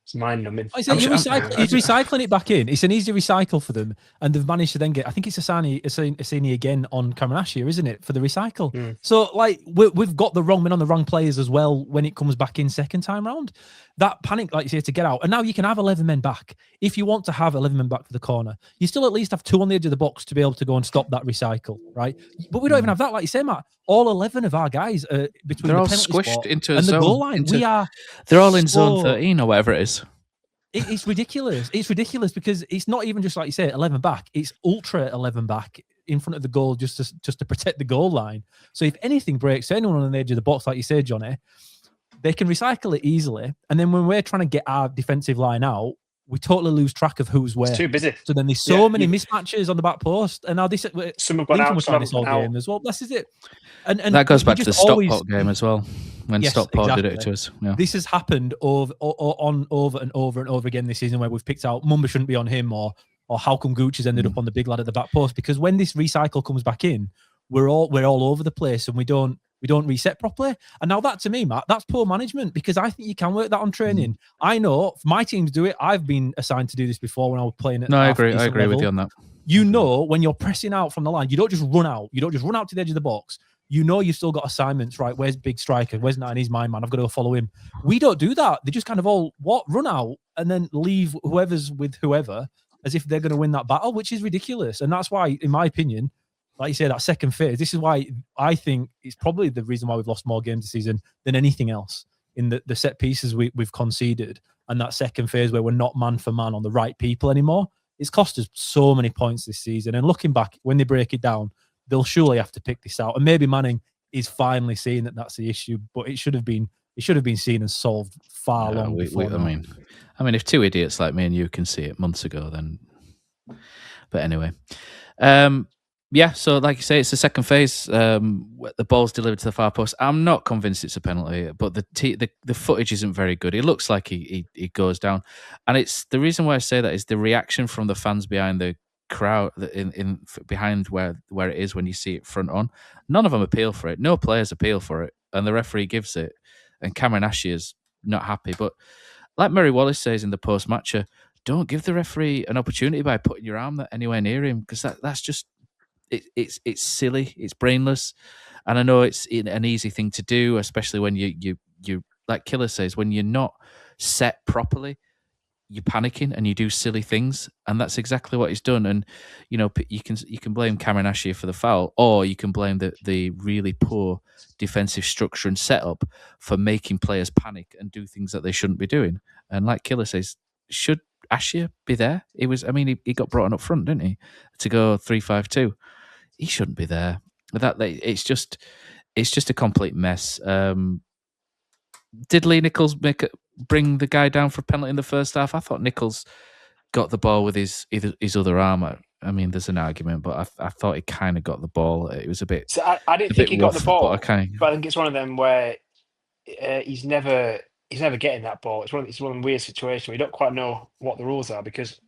It's mind-numbing. He's recycling it back in. It's an easy recycle for them, and they've managed to then get. I think it's Asani again on Cameron, isn't it, for the recycle? So like we've got the wrong men on the wrong players as well when it comes back in second time round. That panic, like you say, to get out, and now you can have 11 men back if you want to have 11 men back for the corner. You still at least have 2 on the edge of the box to be able to go and stop that recycle, right? But we don't even have that, like you say, Matt. All 11 of our guys are between they're the all penalty squished spot into and the zone, goal line. They're all in zone 13 or whatever it is. It's ridiculous. It's ridiculous because it's not even just like you say 11 back. It's ultra 11 back in front of the goal just to protect the goal line. So if anything breaks anyone on the edge of the box, like you say, Johnny, they can recycle it easily. And then when we're trying to get our defensive line out, we totally lose track of who's where. It's too busy. So then there's so many mismatches on the back post. And now some have gone out, some this whole game as well. This is it. And that goes back to the Stockport game as well, when Stockport did it to us. Yeah. This has happened over and over again this season, where we've picked out Mumba shouldn't be on him, or how come Gooch has ended up on the big lad at the back post. Because when this recycle comes back in, we're all over the place and we don't reset properly. And now that, to me, Matt, that's poor management, because I think you can work that on training. I know my teams do it. I've been assigned to do this before when I was playing at I agree with you on that. You know, when you're pressing out from the line, you don't just run out. You don't just run out to the edge of the box. You know you've still got assignments, right? Where's big striker? Where's 9? He's my man. I've got to go follow him. We don't do that. They just kind of all run out and then leave whoever's with whoever as if they're going to win that battle, which is ridiculous. And that's why, in my opinion, like you say, that second phase, this is why I think it's probably the reason why we've lost more games this season than anything else, in the set pieces we've conceded, and that second phase where we're not man for man on the right people anymore. It's cost us so many points this season. And looking back, when they break it down, they'll surely have to pick this out. And maybe Manning is finally seeing that that's the issue, but it should have been seen and solved far long before. I mean, if 2 idiots like me and you can see it months ago, then. But anyway, so like you say, it's the second phase. The ball's delivered to the far post. I'm not convinced it's a penalty, but the footage isn't very good. It looks like he goes down, and it's the reason why I say that is the reaction from the fans behind the crowd in behind where it is when you see it front on. None of them appeal for it. No players appeal for it, and the referee gives it. And Cameron is not happy. But like Murray Wallace says in the post matcher, don't give the referee an opportunity by putting your arm anywhere near him, because that's just it's silly, it's brainless, and I know it's an easy thing to do, especially when you like Killer says, when you're not set properly. You're panicking and you do silly things, and that's exactly what he's done. And you can blame Cameron Ashier for the foul, or you can blame the really poor defensive structure and setup for making players panic and do things that they shouldn't be doing. And like Killer says, should Ashier be there? He got brought on up front, didn't he, to go 3-5-2? He shouldn't be there. It's just a complete mess. Did Lee Nichols bring the guy down for a penalty in the first half? I thought Nichols got the ball with his other arm. I mean, there's an argument, but I thought he kind of got the ball. It was a bit. So I didn't think he got the ball, but I think it's one of them where he's never getting that ball. It's one of them weird situations where you don't quite know what the rules are, because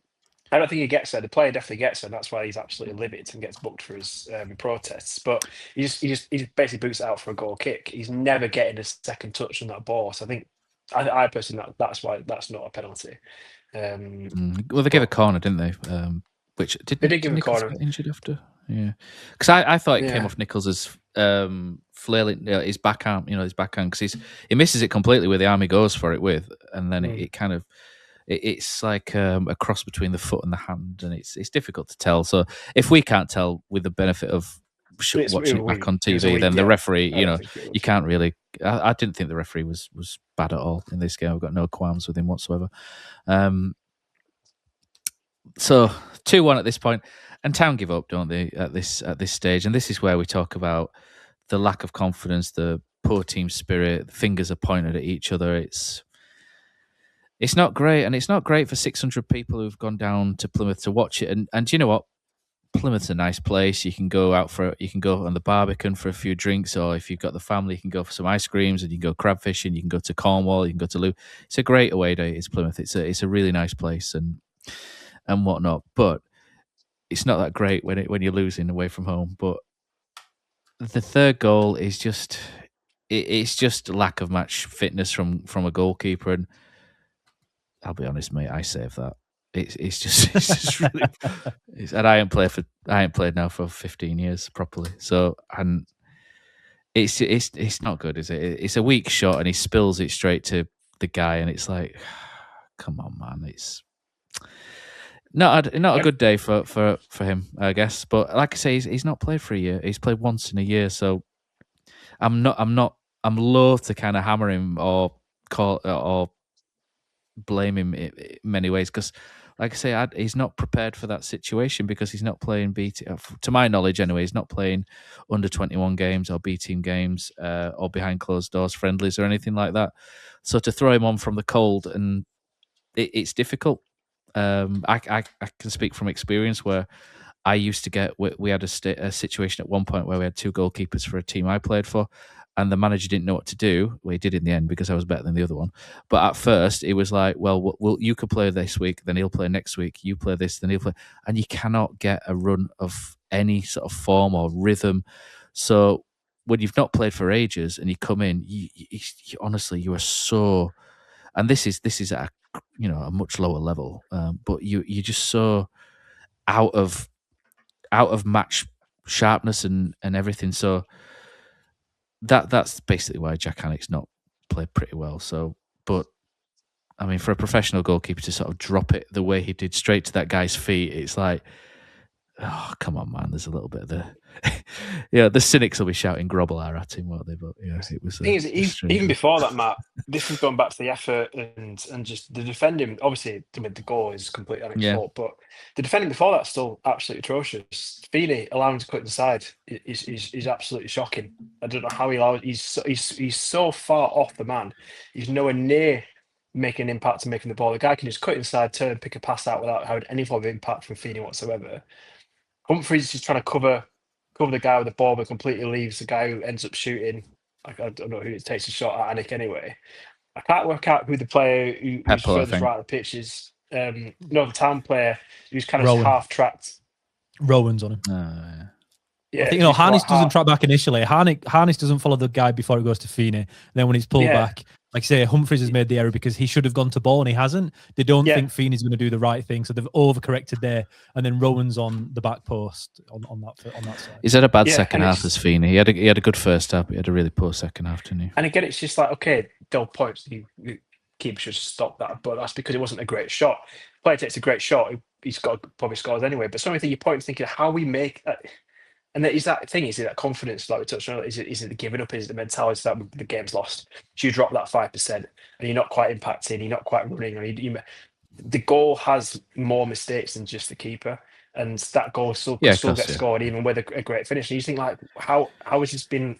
I don't think he gets there. The player definitely gets there, and that's why he's absolutely livid and gets booked for his protests. But he just basically boots it out for a goal kick. He's never getting a second touch on that ball. So I think I personally that's why that's not a penalty. Well, they gave a corner, didn't they? Which did give a corner. Get injured after? Yeah, because I thought it came off Nichols's flailing his backhand, his backhand, because he misses it completely with the arm he goes for it with, and then it kind of. It's like a cross between the foot and the hand, and it's difficult to tell. So if we can't tell with the benefit of watching it back on TV, then the referee, you can't really. I didn't think the referee was bad at all in this game. I've got no qualms with him whatsoever. So 2-1 at this point, and Town give up, don't they? At this stage, and this is where we talk about the lack of confidence, the poor team spirit. Fingers are pointed at each other. It's not great, and it's not great for 600 people who've gone down to Plymouth to watch it. And you know what? Plymouth's a nice place. You can go on the Barbican for a few drinks, or if you've got the family, you can go for some ice creams, and you can go crab fishing. You can go to Cornwall. You can go to Lou. It's a great away day. It's Plymouth. It's a really nice place and whatnot. But it's not that great when you're losing away from home. But the third goal is just it's just lack of match fitness from a goalkeeper. And I'll be honest, mate. I saved that. It's just really. And I ain't played now for 15 years properly. So and it's not good, is it? It's a weak shot, and he spills it straight to the guy, and it's like, come on, man. It's not a good day for him, I guess. But like I say, he's not played for a year. He's played once in a year, so I'm loath to kind of hammer him or blame him in many ways, because like I say, he's not prepared for that situation, because he's not playing B team, to my knowledge anyway. He's not playing under 21 games or B team games or behind closed doors friendlies or anything like that. So to throw him on from the cold, and it's difficult. I can speak from experience where I used to get. We had a situation at one point where we had 2 goalkeepers for a team I played for, and the manager didn't know what to do. Well, he did in the end, because I was better than the other one. But at first, it was like, well, you could play this week, then he'll play next week. You play this, then he'll play. And you cannot get a run of any sort of form or rhythm. So when you've not played for ages and you come in, you honestly, you are so... And this is at a much lower level, but you're just so out of match sharpness and everything. So that's basically why Jack Hannock's not played pretty well. So, but I mean, for a professional goalkeeper to sort of drop it the way he did straight to that guy's feet, it's like, oh, come on, man. There's a little bit of the... the cynics will be shouting Grobbelaar at him, won't they? But yeah, it was... The thing is, even before that, Matt, this is going back to the effort and just the defending. Obviously, the goal is completely unacceptable, but the defending before that's still absolutely atrocious. Feeney allowing to cut inside is absolutely shocking. I don't know how he allows... He's so far off the man. He's nowhere near making an impact and making the ball. The guy can just cut inside, turn, pick a pass out without having any form of impact from Feeney whatsoever. Humphreys is trying to cover the guy with the ball, but completely leaves the guy who ends up shooting. Like, I don't know who takes a shot at Anik anyway. I can't work out who the player who's furthest right of the pitch is. The Town player who's kind of half-tracked. Rowan's on him. Yeah, I think, Harness doesn't track back initially. Harness doesn't follow the guy before it goes to Feeney. Then when he's pulled back, like I say, Humphreys has made the error because he should have gone to ball and he hasn't. They don't think Feeney's going to do the right thing, so they've overcorrected there. And then Rowan's on the back post on that side. He's had a bad second half as Feeney. He had a good first half, but he had a really poor second half, didn't he? And again, it's just like, okay, they'll points. The keeper should stop that, but that's because it wasn't a great shot. Player takes a great shot, he's got probably scores anyway. But something you point thinking how we make that. And that is that thing, is it that confidence, like we touched on, is it the giving up, is it the mentality that the game's lost? So you drop that 5% and you're not quite impacting, you're not quite running, or the goal has more mistakes than just the keeper, and that goal still gets scored even with a great finish. And you think, like, how has this been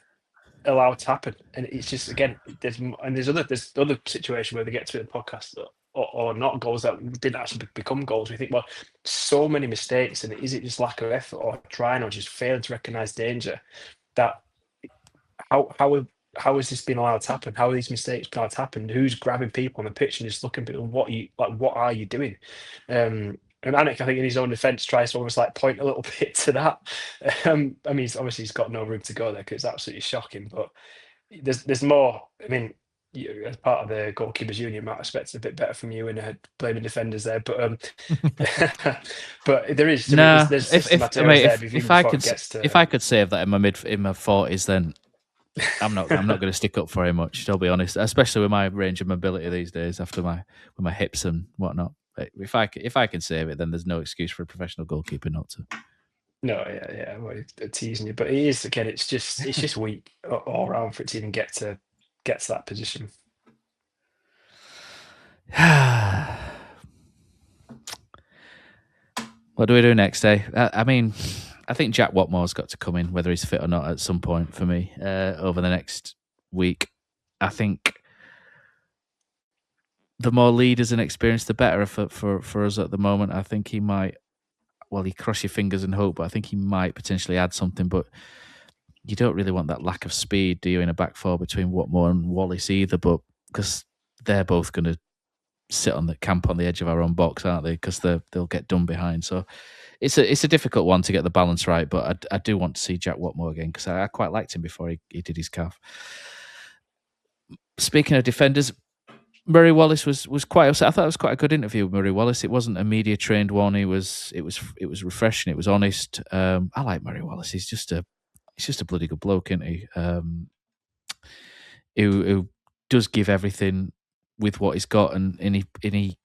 allowed to happen? And it's just, again, there's other situation where they get to the podcast or not goals that didn't actually become goals. We think, well, so many mistakes, and is it just lack of effort or trying or just failing to recognise danger? That how has this been allowed to happen? How are these mistakes been allowed to happen? Who's grabbing people on the pitch and just looking at people? What are you doing? And Anik, I think in his own defence, tries to almost like point a little bit to that. I mean, obviously he's got no room to go there because it's absolutely shocking. But there's more. I mean, as part of the goalkeepers union, Matt, I expect a bit better from you and blaming defenders there, but but there is. There's if I could save that in my mid-40s, then I'm not going to stick up for him much. I'll be honest, especially with my range of mobility these days after with my hips and whatnot. If I can save it, then there's no excuse for a professional goalkeeper not to. No, yeah, well, teasing you, but it is, again. It's just weak all around for it to even get to that position. What do we do next, eh? I mean, I think Jack Watmore's got to come in, whether he's fit or not, at some point for me over the next week. I think the more leaders and experience, the better for us at the moment. I think he might, you cross your fingers and hope, but I think he might potentially add something. But you don't really want that lack of speed, do you, in a back four between Watmore and Wallace either, but because they're both going to sit on the camp on the edge of our own box, aren't they? Because they'll get done behind. So it's a difficult one to get the balance right, but I do want to see Jack Watmore again because I quite liked him before he did his calf. Speaking of defenders, Murray Wallace was quite upset. I thought it was quite a good interview with Murray Wallace. It wasn't a media trained one. It was refreshing. It was honest. I like Murray Wallace. He's just a bloody good bloke, isn't he? Who does give everything with what he's got, and he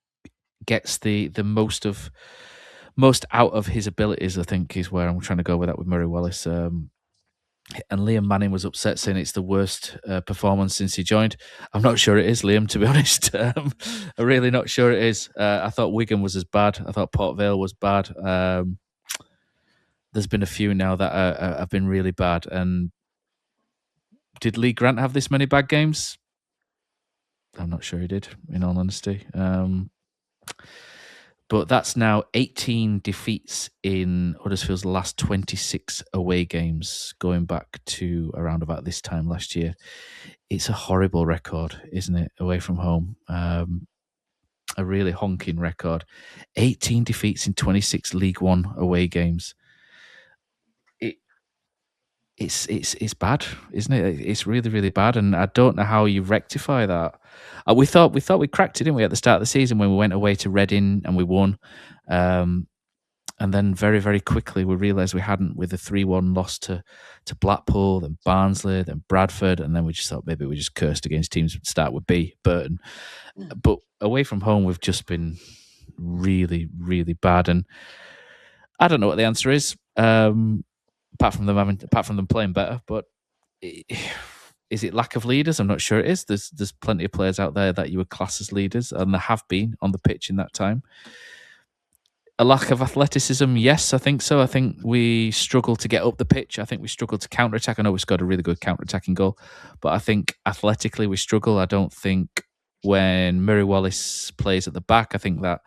gets the most out of his abilities. I think is where I'm trying to go with that with Murray Wallace. And Liam Manning was upset, saying it's the worst performance since he joined. I'm not sure it is, Liam, to be honest. I'm really not sure it is. I thought Wigan was as bad. I thought Port Vale was bad. There's been a few now that have been really bad. And did Lee Grant have this many bad games? I'm not sure he did, in all honesty. But that's now 18 defeats in Huddersfield's last 26 away games, going back to around about this time last year. It's a horrible record, isn't it, away from home? A really honking record. 18 defeats in 26 League One away games. It's bad, isn't it? It's really, really bad, and I don't know how you rectify that. We thought we cracked it, didn't we, at the start of the season when we went away to Reading and we won, and then very, very quickly we realised we hadn't, with a 3-1 loss to Blackpool, then Barnsley, then Bradford, and then we just thought maybe we just cursed against teams that start with B, Burton. But away from home, we've just been really, really bad, and I don't know what the answer is. Apart from them playing better, but is it lack of leaders? I'm not sure it is. There's plenty of players out there that you would class as leaders, and there have been on the pitch in that time. A lack of athleticism, yes, I think so. I think we struggle to get up the pitch. I think we struggle to counter-attack. I know we scored a really good counter-attacking goal, but I think athletically we struggle. I don't think when Murray Wallace plays at the back, I think that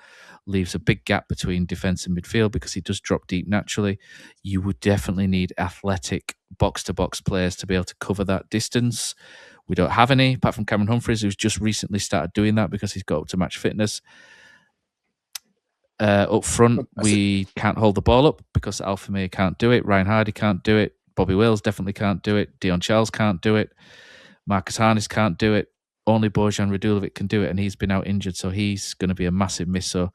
leaves a big gap between defence and midfield because he does drop deep naturally. You would definitely need athletic box-to-box players to be able to cover that distance. We don't have any, apart from Cameron Humphreys, who's just recently started doing that because he's got up to match fitness. Up front, we can't hold the ball up because Alpha May can't do it. Ryan Hardy can't do it. Bobby Wills definitely can't do it. Dion Charles can't do it. Marcus Harness can't do it. Only Bojan Radulovic can do it, and he's been out injured, so he's going to be a massive miss. So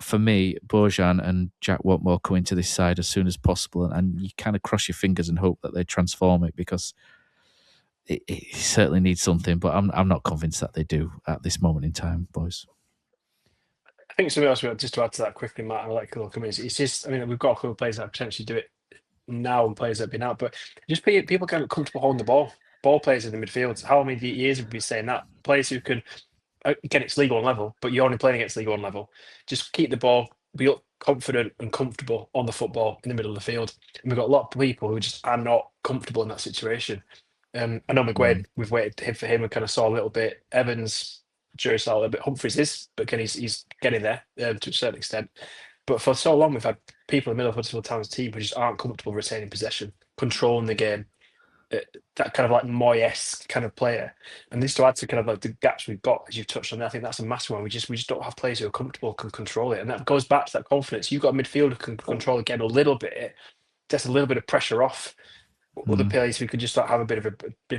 for me, Bojan and Jack Watmore come into this side as soon as possible, and you kind of cross your fingers and hope that they transform it because it certainly needs something, but I'm not convinced that they do at this moment in time, boys. I think something else, just to add to that quickly, Matt, I like to look. It's just, we've got a couple of players that potentially do it now and players that have been out, but just people get comfortable holding the ball players in the midfield. How many years have we been saying that? Players who can, again, it's League One level, but you're only playing against League One level. Just keep the ball, be confident and comfortable on the football in the middle of the field. And we've got a lot of people who just are not comfortable in that situation. I know McGuade, we've waited for him and kind of saw a little bit. Evans, jury saw a little bit. Humphreys is, but again, he's getting there to a certain extent. But for so long, we've had people in the middle of Huddersfield Town's team who just aren't comfortable retaining possession, controlling the game. That kind of like Moyes kind of player, and this to add to kind of like the gaps we've got, as you've touched on. I think that's a massive one. We just don't have players who are comfortable, can control it, and that goes back to that confidence. You've got a midfielder who can control again a little bit. That's a little bit of pressure off other players who could just have a bit of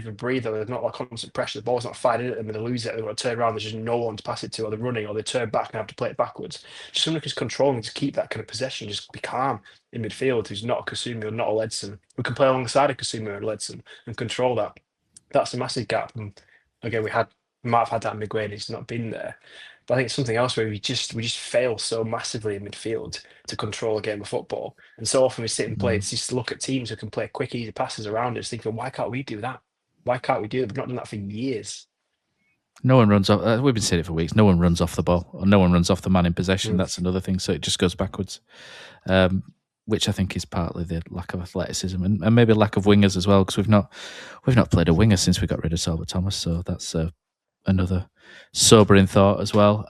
a breather. There's not like constant pressure. The ball's not fighting at them, and they lose it. They've got to turn around. There's just no one to pass it to, or they're running, or they turn back and have to play it backwards. Just someone who's controlling to keep that kind of possession, just be calm in midfield. Who's not a Kasumi or not a Ledson. We can play alongside a Kasumi or a Ledson and control that. That's a massive gap. And again, we might have had that in Miguel. He's not been there. But I think it's something else where we just fail so massively in midfield to control a game of football. And so often we sit and play, it's just look at teams who can play quick, easy passes around us, thinking, why can't we do that? Why can't we do it? We've not done that for years. No one runs off. We've been saying it for weeks. No one runs off the ball, or no one runs off the man in possession. That's another thing. So it just goes backwards, which I think is partly the lack of athleticism and maybe lack of wingers as well, because we've not played a winger since we got rid of Salbert Thomas. So that's another sobering thought as well.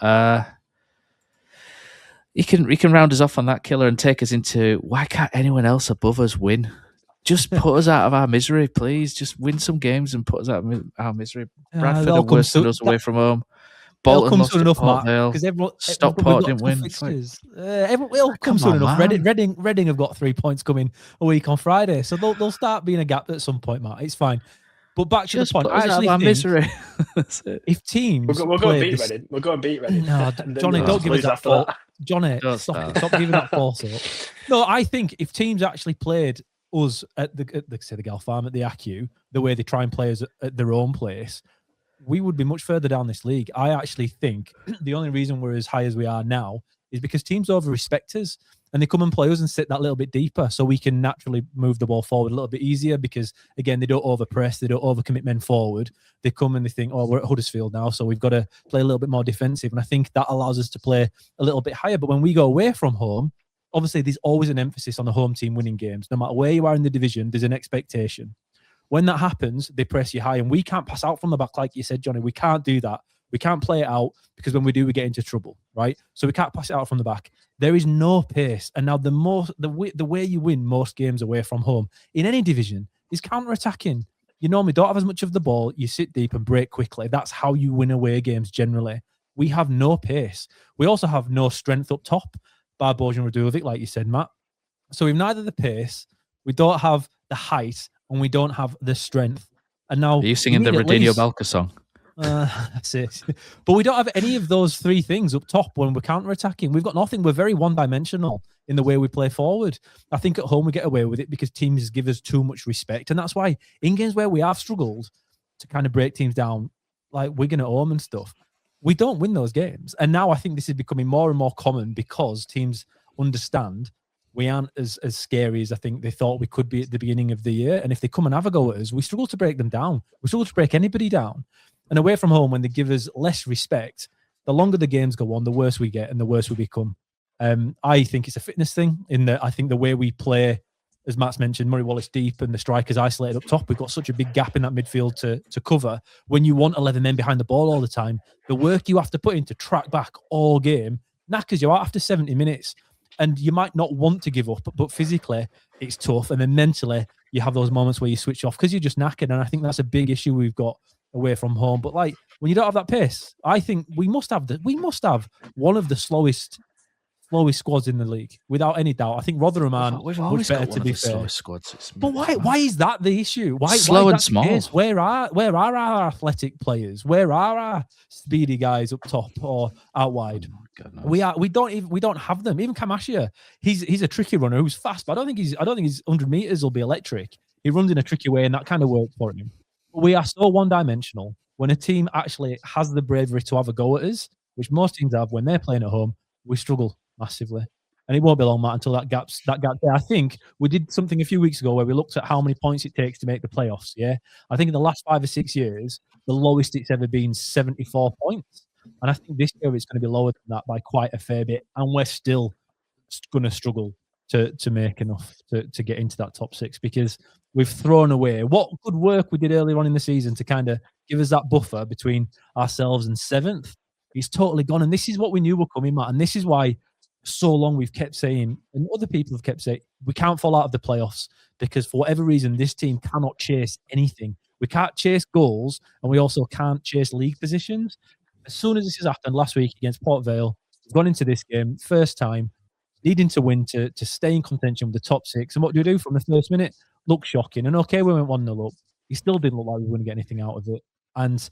You can round us off on that, Killer, and take us into why can't anyone else above us win? Just put us out of our misery, please. Just win some games and put us out of our misery. Bradford are worse than us away from home. Bolton lost to Port Vale. Stockport didn't win. It'll come soon enough. Reading have got 3 points coming a week on Friday, so they'll start being a gap at some point, Matt. It's fine. But back to Just the point, put I us out of actually our think misery. That's it. if teams We'll go and played beat this- Reading. We'll go and beat Reading. No, And then Johnny, we'll don't give us lose that after fault. that. Johnny, Don't stop start. giving that false hope. No, I think if teams actually played us at the Gal Farm, at the ACU, the way they try and play us at their own place, we would be much further down this league. I actually think the only reason we're as high as we are now is because teams over-respect us and they come and play us and sit that little bit deeper so we can naturally move the ball forward a little bit easier because, again, they don't over-press, they don't over-commit men forward. They come and they think, oh, we're at Huddersfield now, so we've got to play a little bit more defensive. And I think that allows us to play a little bit higher. But when we go away from home, obviously there's always an emphasis on the home team winning games. No matter where you are in the division, there's an expectation. When that happens, they press you high, and we can't pass out from the back, like you said, Johnny. We can't do that. We can't play it out because when we do, we get into trouble, right? So we can't pass it out from the back. There is no pace, and now the way you win most games away from home in any division is counter-attacking. You normally don't have as much of the ball. You sit deep and break quickly. That's how you win away games generally. We have no pace. We also have no strength up top, bar Bojan Radulovic, like you said, Matt. So we've neither the pace, we don't have the height, and we don't have the strength. And now, Are you singing the Radinho Balca song? That's it. But we don't have any of those three things up top when we're counter-attacking. We've got nothing. We're very one-dimensional in the way we play forward. I think at home we get away with it because teams give us too much respect. And that's why in games where we have struggled to kind of break teams down, like Wigan at home and stuff, we don't win those games. And now I think this is becoming more and more common because teams understand we aren't as scary as I think they thought we could be at the beginning of the year. And if they come and have a go at us, we struggle to break them down. We struggle to break anybody down. And away from home, when they give us less respect, the longer the games go on, the worse we get and the worse we become. I think it's a fitness thing in that I think the way we play, as Matt's mentioned, Murray Wallace deep and the strikers isolated up top, we've got such a big gap in that midfield to cover. When you want 11 men behind the ball all the time, the work you have to put in to track back all game knackers you out after 70 minutes. And you might not want to give up, but physically it's tough. And then mentally, you have those moments where you switch off because you're just knackered. And I think that's a big issue we've got away from home. But like when you don't have that pace, I think we must have one of the slowest squads in the league, without any doubt. I think Rotherham are much better, to be fair. Squads. But why is that the issue? Why Slow is and that small. the case? Where are our athletic players? Where are our speedy guys up top or out wide? Goodness. We don't have them. Even Kamashia, he's a tricky runner who's fast, but I don't think his 100 meters will be electric. He runs in a tricky way, and that kind of works for him. But we are so one-dimensional. When a team actually has the bravery to have a go at us, which most teams have when they're playing at home, we struggle massively. And it won't be long, Matt, until that gap there. I think we did something a few weeks ago where we looked at how many points it takes to make the playoffs. Yeah, I think in the last 5 or 6 years, the lowest it's ever been 74 points. And I think this year it's going to be lower than that by quite a fair bit. And we're still going to struggle to make enough to get into that top 6 because we've thrown away what good work we did earlier on in the season to kind of give us that buffer between ourselves and 7th. It's totally gone. And this is what we knew were coming, Matt. And this is why so long we've kept saying, and other people have kept saying, we can't fall out of the playoffs because for whatever reason, this team cannot chase anything. We can't chase goals and we also can't chase league positions. As soon as this has happened last week against Port Vale, we've gone into this game, first time, needing to win to stay in contention with the top 6. And what do we do from the first minute? Look shocking. And okay, we went 1-0 up. It still didn't look like we were going to get anything out of it. And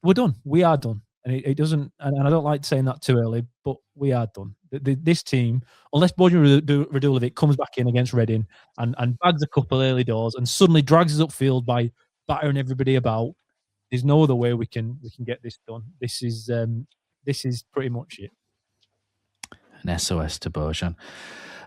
we're done. We are done. And it doesn't, and I don't like saying that too early, but we are done. This team, unless Bojan Radulovic comes back in against Reading and bags a couple early doors and suddenly drags us upfield by battering everybody about, there's no other way we can get this done. This is pretty much it. An SOS to Bojan.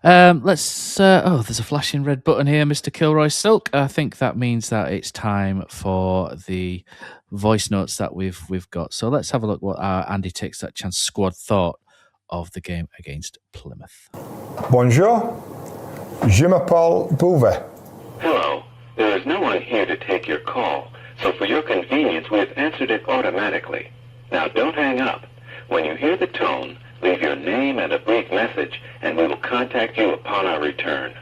There's a flashing red button here, Mr. Kilroy Silk. I think that means that it's time for the voice notes that we've got. So let's have a look what our Andy Takes That Chance squad thought of the game against Plymouth. Bonjour, je m'appelle Bouvet. Hello, there is no one here to take your call, so for your convenience we have answered it automatically. Now don't hang up. When you hear the tone, leave your name and a brief message, and we will contact you upon our return.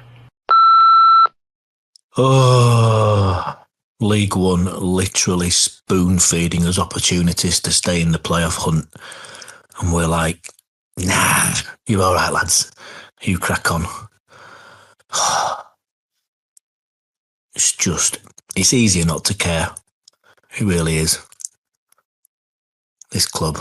Oh, League One literally spoon-feeding us opportunities to stay in the playoff hunt. And we're like, nah, you're all right, lads. You crack on. It's just It's easier not to care. It really is. This club.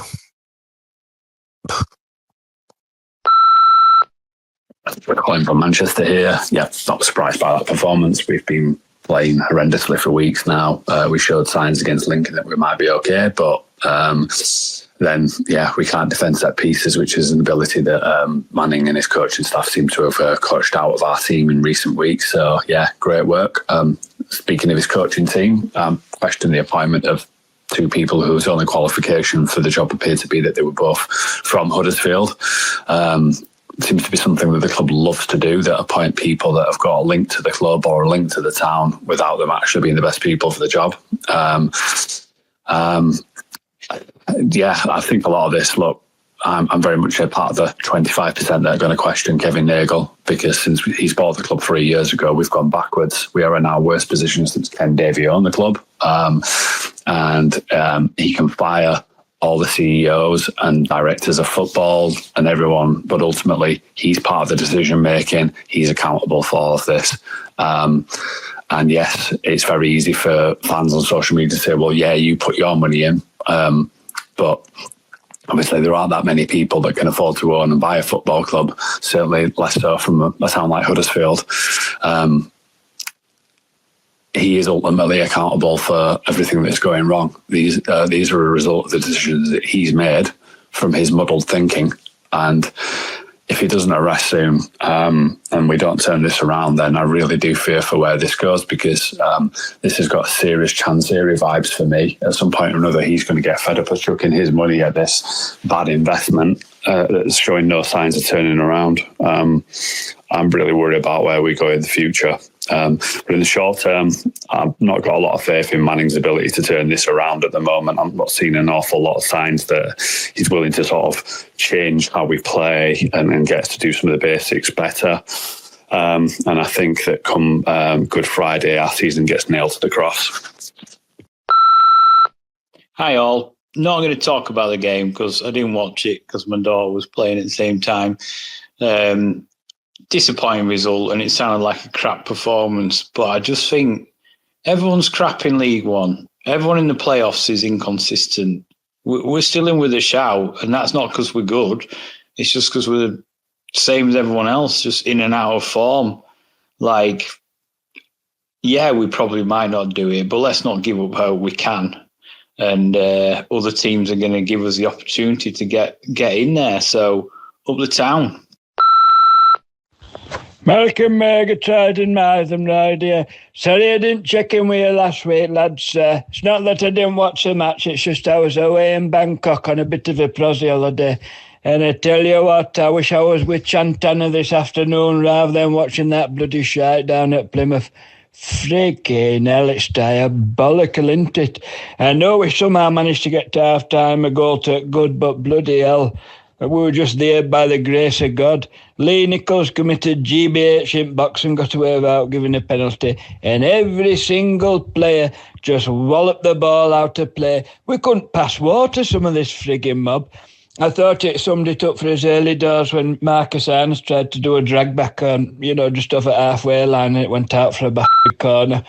We're calling from Manchester here. Yeah, not surprised by that performance. We've been playing horrendously for weeks now. We showed signs against Lincoln that we might be okay, but then, we can't defend set pieces, which is an ability that Manning and his coaching staff seem to have coached out of our team in recent weeks. So, great work. Speaking of his coaching team, question the appointment of two people whose only qualification for the job appeared to be that they were both from Huddersfield. Seems to be something that the club loves to do, that appoint people that have got a link to the club or a link to the town without them actually being the best people for the job. I think a lot of this, look, I'm very much a part of the 25% that are going to question Kevin Nagle, because since he's bought the club 3 years ago, we've gone backwards. We are in our worst position since Ken Davey owned the club. He can fire all the CEOs and directors of football and everyone, but ultimately he's part of the decision making. He's accountable for all of this. And yes, it's very easy for fans on social media to say, well, you put your money in. But obviously there aren't that many people that can afford to own and buy a football club, certainly less so from a town like Huddersfield. He is ultimately accountable for everything that's going wrong. These are a result of the decisions that he's made from his muddled thinking. And if he doesn't arrest soon and we don't turn this around, then I really do fear for where this goes, because this has got serious Chancery vibes for me. At some point or another, he's going to get fed up of chucking his money at this bad investment that's showing no signs of turning around. I'm really worried about where we go in the future. But in the short term, I've not got a lot of faith in Manning's ability to turn this around at the moment. I'm not seeing an awful lot of signs that he's willing to sort of change how we play and get us to do some of the basics better. And I think that come Good Friday, our season gets nailed to the cross. Hi all. Not going to talk about the game because I didn't watch it because my daughter was playing at the same time. Disappointing result, and it sounded like a crap performance. But I just think everyone's crap in League One. Everyone in the playoffs is inconsistent. We're still in with a shout, and that's not because we're good. It's just because we're the same as everyone else, just in and out of form. Like, we probably might not do it, but let's not give up hope. We can. And other teams are going to give us the opportunity to get in there. So, up the town. Malcolm Mergatide and Martham Road here. Sorry I didn't check in with you last week, lads. It's not that I didn't watch the match, it's just I was away in Bangkok on a bit of a prosy holiday. And I tell you what, I wish I was with Chantana this afternoon rather than watching that bloody shite down at Plymouth. Freaking hell, it's diabolical, isn't it? I know we somehow managed to get to half-time, a goal to good, but bloody hell, we were just there by the grace of God. Lee Nichols committed GBH in box and got away without giving a penalty. And every single player just walloped the ball out of play. We couldn't pass water, some of this frigging mob. I thought it summed it up for his early doors when Marcus Arns tried to do a drag back on, just off at halfway line, and it went out for a bastard corner.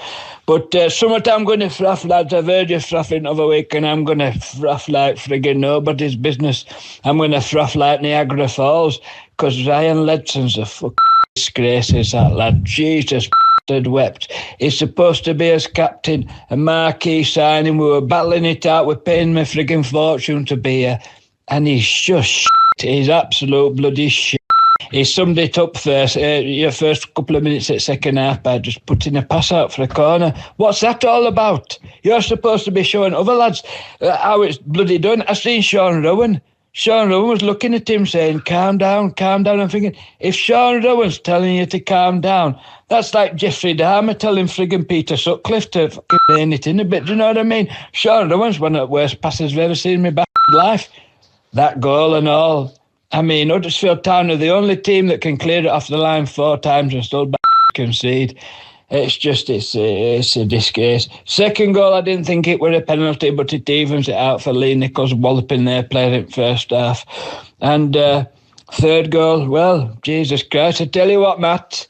But summertime going to froth, lads. I've heard you frothing over week, and I'm going to froth like friggin' nobody's business. I'm going to froth like Niagara Falls, because Ryan Ledson's a fucking disgrace, is that lad. Jesus had wept. He's supposed to be as captain, a marquee signing. We were battling it out. We're paying my friggin' fortune to be here. And he's just shit. He's absolute bloody shit. He summed it up first, your first couple of minutes at second half by just putting a pass out for a corner. What's that all about? You're supposed to be showing other lads how it's bloody done. I seen Sean Rowan. Sean Rowan was looking at him saying, calm down, calm down. I'm thinking, if Sean Rowan's telling you to calm down, that's like Jeffrey Dahmer telling friggin' Peter Sutcliffe to fucking rein it in a bit. Do you know what I mean? Sean Rowan's one of the worst passes I've ever seen in my bastard life. That goal and all. I mean, Huddersfield Town are the only team that can clear it off the line 4 times and still concede. It's a disgrace. Second goal, I didn't think it was a penalty, but it evens it out for Lee Nichols walloping their player in first half. And third goal, well, Jesus Christ, I tell you what, Matt,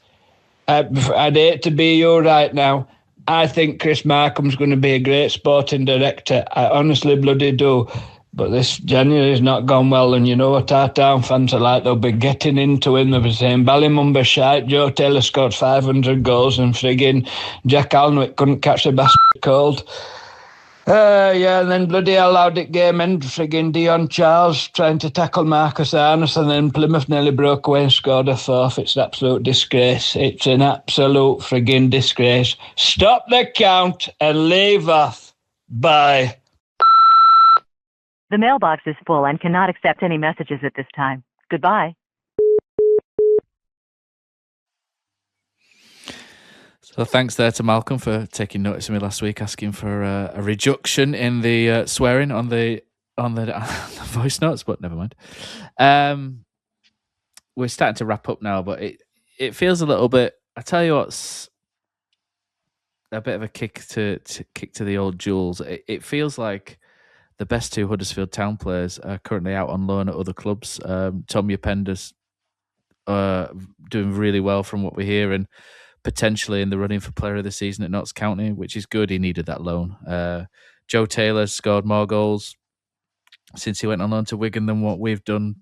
I'd hate to be you right now, I think Chris Markham's going to be a great sporting director. I honestly bloody do. But this January's not gone well, and you know what our town fans are like. They'll be getting into him. They'll be saying Ballymumba shite, Joe Taylor scored 500 goals, and friggin' Jack Alnwick couldn't catch the bastard cold. And then bloody hell, how'd it game end? Friggin' Dion Charles trying to tackle Marcus Arnott, and then Plymouth nearly broke away and scored a fourth. It's an absolute disgrace. It's an absolute friggin' disgrace. Stop the count and leave off. Bye. The mailbox is full and cannot accept any messages at this time. Goodbye. So thanks there to Malcolm for taking notice of me last week, asking for a reduction in the swearing on the voice notes, but never mind. We're starting to wrap up now, but it feels a little bit. I tell you what's a bit of a kick to the old jewels. It feels like the best two Huddersfield Town players are currently out on loan at other clubs. Tom Yapenda's doing really well from what we hear, and potentially in the running for player of the season at Notts County, which is good. He needed that loan. Joe Taylor scored more goals since he went on loan to Wigan than what we've done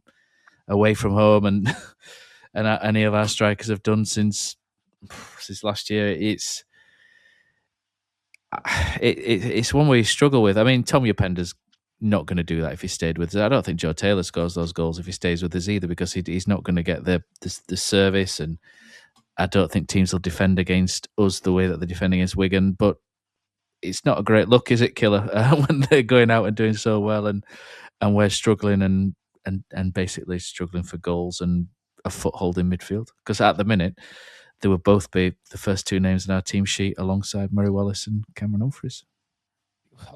away from home, and any of our strikers have done since last year. It's one we struggle with. I mean, Tom Yapenda's not going to do that if he stayed with us. I don't think Joe Taylor scores those goals if he stays with us either, because he's not going to get the service, and I don't think teams will defend against us the way that they defend against Wigan. But it's not a great look, is it, Killer, when they're going out and doing so well, and we're struggling and basically struggling for goals and a foothold in midfield? Because at the minute, they would both be the first two names in our team sheet alongside Murray Wallace and Cameron Humphreys.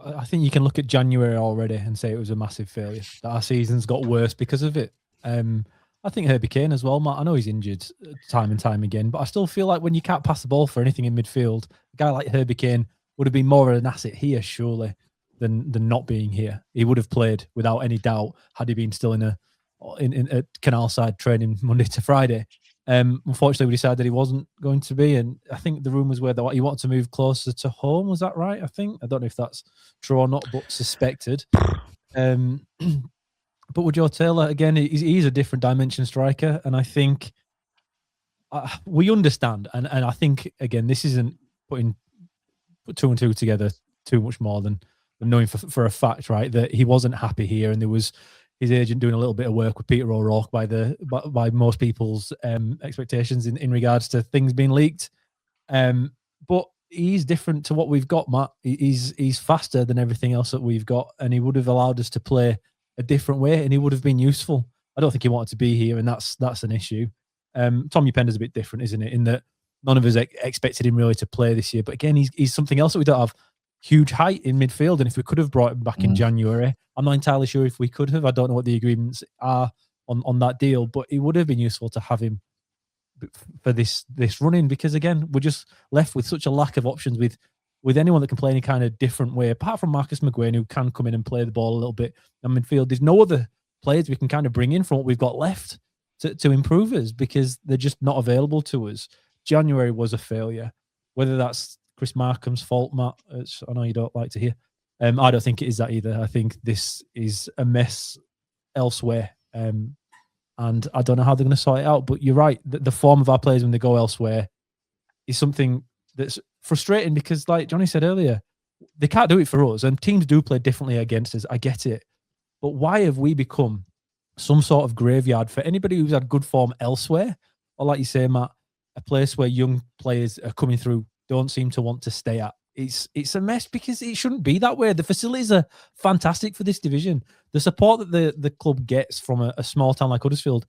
I think you can look at January already and say it was a massive failure, that our season's got worse because of it. I think Herbie Kane as well, Matt. I know he's injured time and time again, but I still feel like when you can't pass the ball for anything in midfield, a guy like Herbie Kane would have been more of an asset here, surely, than not being here. He would have played without any doubt had he been still in a Canal Side training Monday to Friday. Unfortunately, we decided he wasn't going to be, and I think the rumours were that he wanted to move closer to home. Was that right? I don't know if that's true or not, but suspected. But with Joe Taylor, again, he's a different dimension striker, and I think we understand. And I think, again, this isn't put two and two together too much more than knowing for a fact, right, that he wasn't happy here, and there was his agent doing a little bit of work with Peter O'Rourke by most people's expectations in regards to things being leaked. But he's different to what we've got, Matt. He's faster than everything else that we've got, and he would have allowed us to play a different way, and he would have been useful. I don't think he wanted to be here, and that's an issue. Tom Yapenda's a bit different, isn't it? In that none of us expected him really to play this year. But again, he's something else that we don't have. Huge height in midfield, and if we could have brought him back in January, I'm not entirely sure if we could have. I don't know what the agreements are on that deal, but it would have been useful to have him for this run-in, because again, we're just left with such a lack of options with anyone that can play any kind of different way, apart from Marcus McGuane, who can come in and play the ball a little bit in midfield. There's no other players we can kind of bring in from what we've got left to improve us, because they're just not available to us. January was a failure. Whether that's Chris Markham's fault, Matt, I know you don't like to hear. I don't think it is that either. I think this is a mess elsewhere. And I don't know how they're going to sort it out. But you're right. The form of our players when they go elsewhere is something that's frustrating, because, like Johnny said earlier, they can't do it for us. And teams do play differently against us. I get it. But why have we become some sort of graveyard for anybody who's had good form elsewhere? Or like you say, Matt, a place where young players are coming through don't seem to want to stay at. It's a mess, because it shouldn't be that way. The facilities are fantastic for this division. The support that the club gets from a small town like Huddersfield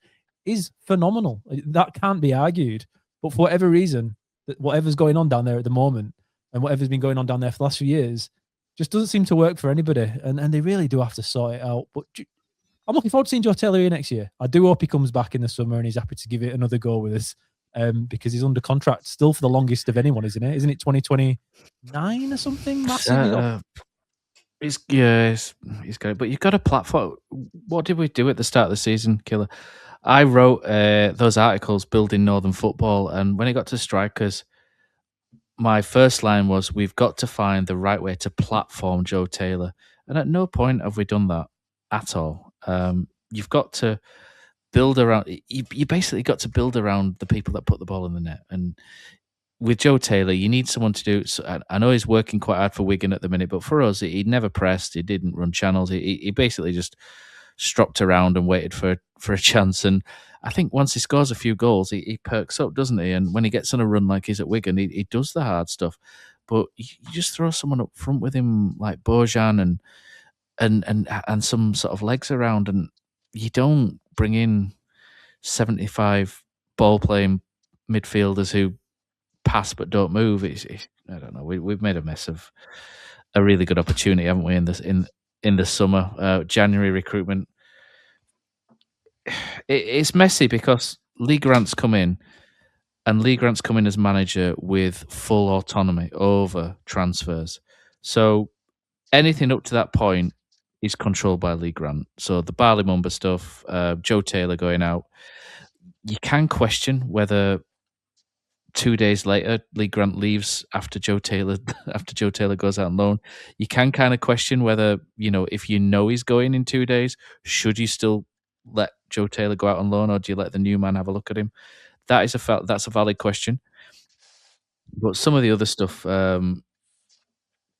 is phenomenal. That can't be argued. But for whatever reason, whatever's going on down there at the moment, and whatever's been going on down there for the last few years, just doesn't seem to work for anybody. And they really do have to sort it out. But I'm looking forward to seeing Joe Taylor here next year. I do hope he comes back in the summer and he's happy to give it another go with us. Because he's under contract still for the longest of anyone, isn't it? Isn't it 2029 or something? Massive. He's got it. But you've got a platform. What did we do at the start of the season, Killer? I wrote those articles building Northern football, and when it got to strikers, my first line was, we've got to find the right way to platform Joe Taylor. And at no point have we done that at all. You've got to build around, you basically got to build around the people that put the ball in the net. And with Joe Taylor, you need someone to do. So I know he's working quite hard for Wigan at the minute, but for us, he never pressed. He didn't run channels. He basically just stropped around and waited for a chance. And I think once he scores a few goals, he perks up, doesn't he? And when he gets on a run like he's at Wigan, he does the hard stuff. But you just throw someone up front with him like Bojan and some sort of legs around, and you don't bring in 75 ball playing midfielders who pass but don't move. I don't know. We've made a mess of a really good opportunity, haven't we? In the summer, January recruitment, it's messy because Lee Grant's come in, and Lee Grant's come in as manager with full autonomy over transfers. So anything up to that point is controlled by Lee Grant. So the Barley Mumba stuff, Joe Taylor going out, you can question whether 2 days later Lee Grant leaves after Joe Taylor goes out on loan. You can kind of question whether, if you know he's going in 2 days, should you still let Joe Taylor go out on loan, or do you let the new man have a look at him? That's a valid question. But some of the other stuff, Barley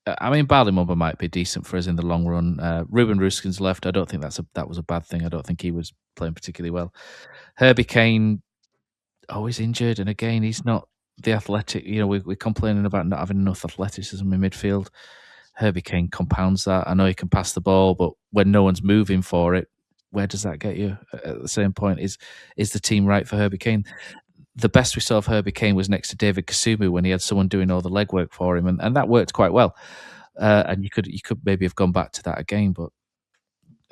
Mumba might be decent for us in the long run. Ruben Ruskin's left. I don't think that was a bad thing. I don't think he was playing particularly well. Herbie Kane, always injured, and again, he's not the athletic. We're complaining about not having enough athleticism in midfield. Herbie Kane compounds that. I know he can pass the ball, but when no one's moving for it, where does that get you? At the same point, is the team right for Herbie Kane? The best we saw of Herbie Kane was next to David Kasumu when he had someone doing all the legwork for him, and that worked quite well. And you could maybe have gone back to that again, but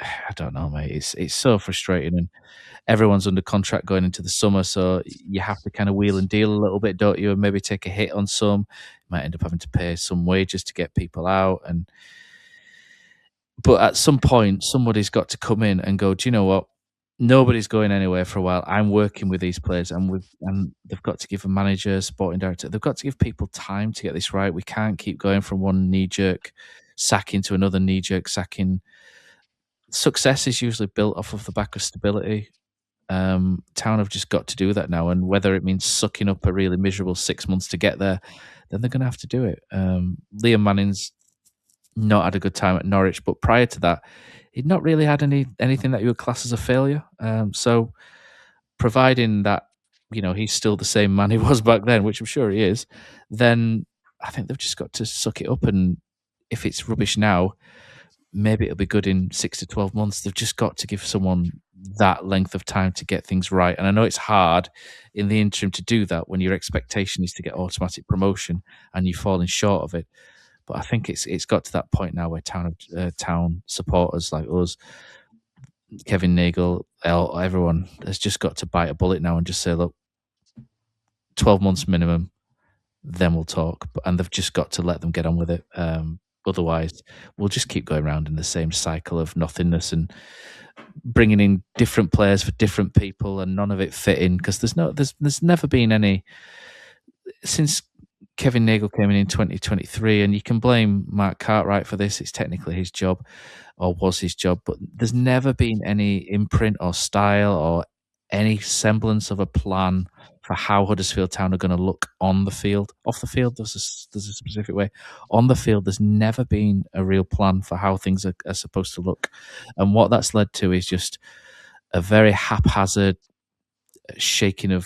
I don't know, mate. It's so frustrating, and everyone's under contract going into the summer, so you have to kind of wheel and deal a little bit, don't you? And maybe take a hit on some. You might end up having to pay some wages to get people out, but at some point, somebody's got to come in and go, do you know what? Nobody's going anywhere for a while. I'm working with these players, and they've got to give a manager, sporting director, they've got to give people time to get this right. We can't keep going from one knee-jerk sacking to another knee-jerk sacking. Success is usually built off of the back of stability. Town have just got to do that now, and whether it means sucking up a really miserable 6 months to get there, then they're going to have to do it. Liam Manning's not had a good time at Norwich, but prior to that, he'd not really had anything that you would class as a failure. So providing that, he's still the same man he was back then, which I'm sure he is, then I think they've just got to suck it up. And if it's rubbish now, maybe it'll be good in 6 to 12 months. They've just got to give someone that length of time to get things right. And I know it's hard in the interim to do that when your expectation is to get automatic promotion and you're falling short of it. But I think it's got to that point now where town supporters like us, Kevin Nagel, everyone has just got to bite a bullet now and just say, look, 12 months minimum, then we'll talk. And they've just got to let them get on with it. Otherwise, we'll just keep going around in the same cycle of nothingness and bringing in different players for different people, and none of it fit in, because there's never been any since Kevin Nagel came in 2023, and you can blame Mark Cartwright for this. It's technically his job, or was his job, but there's never been any imprint or style or any semblance of a plan for how Huddersfield Town are going to look on the field. Off the field, there's a specific way. On the field, there's never been a real plan for how things are supposed to look. And what that's led to is just a very haphazard shaking of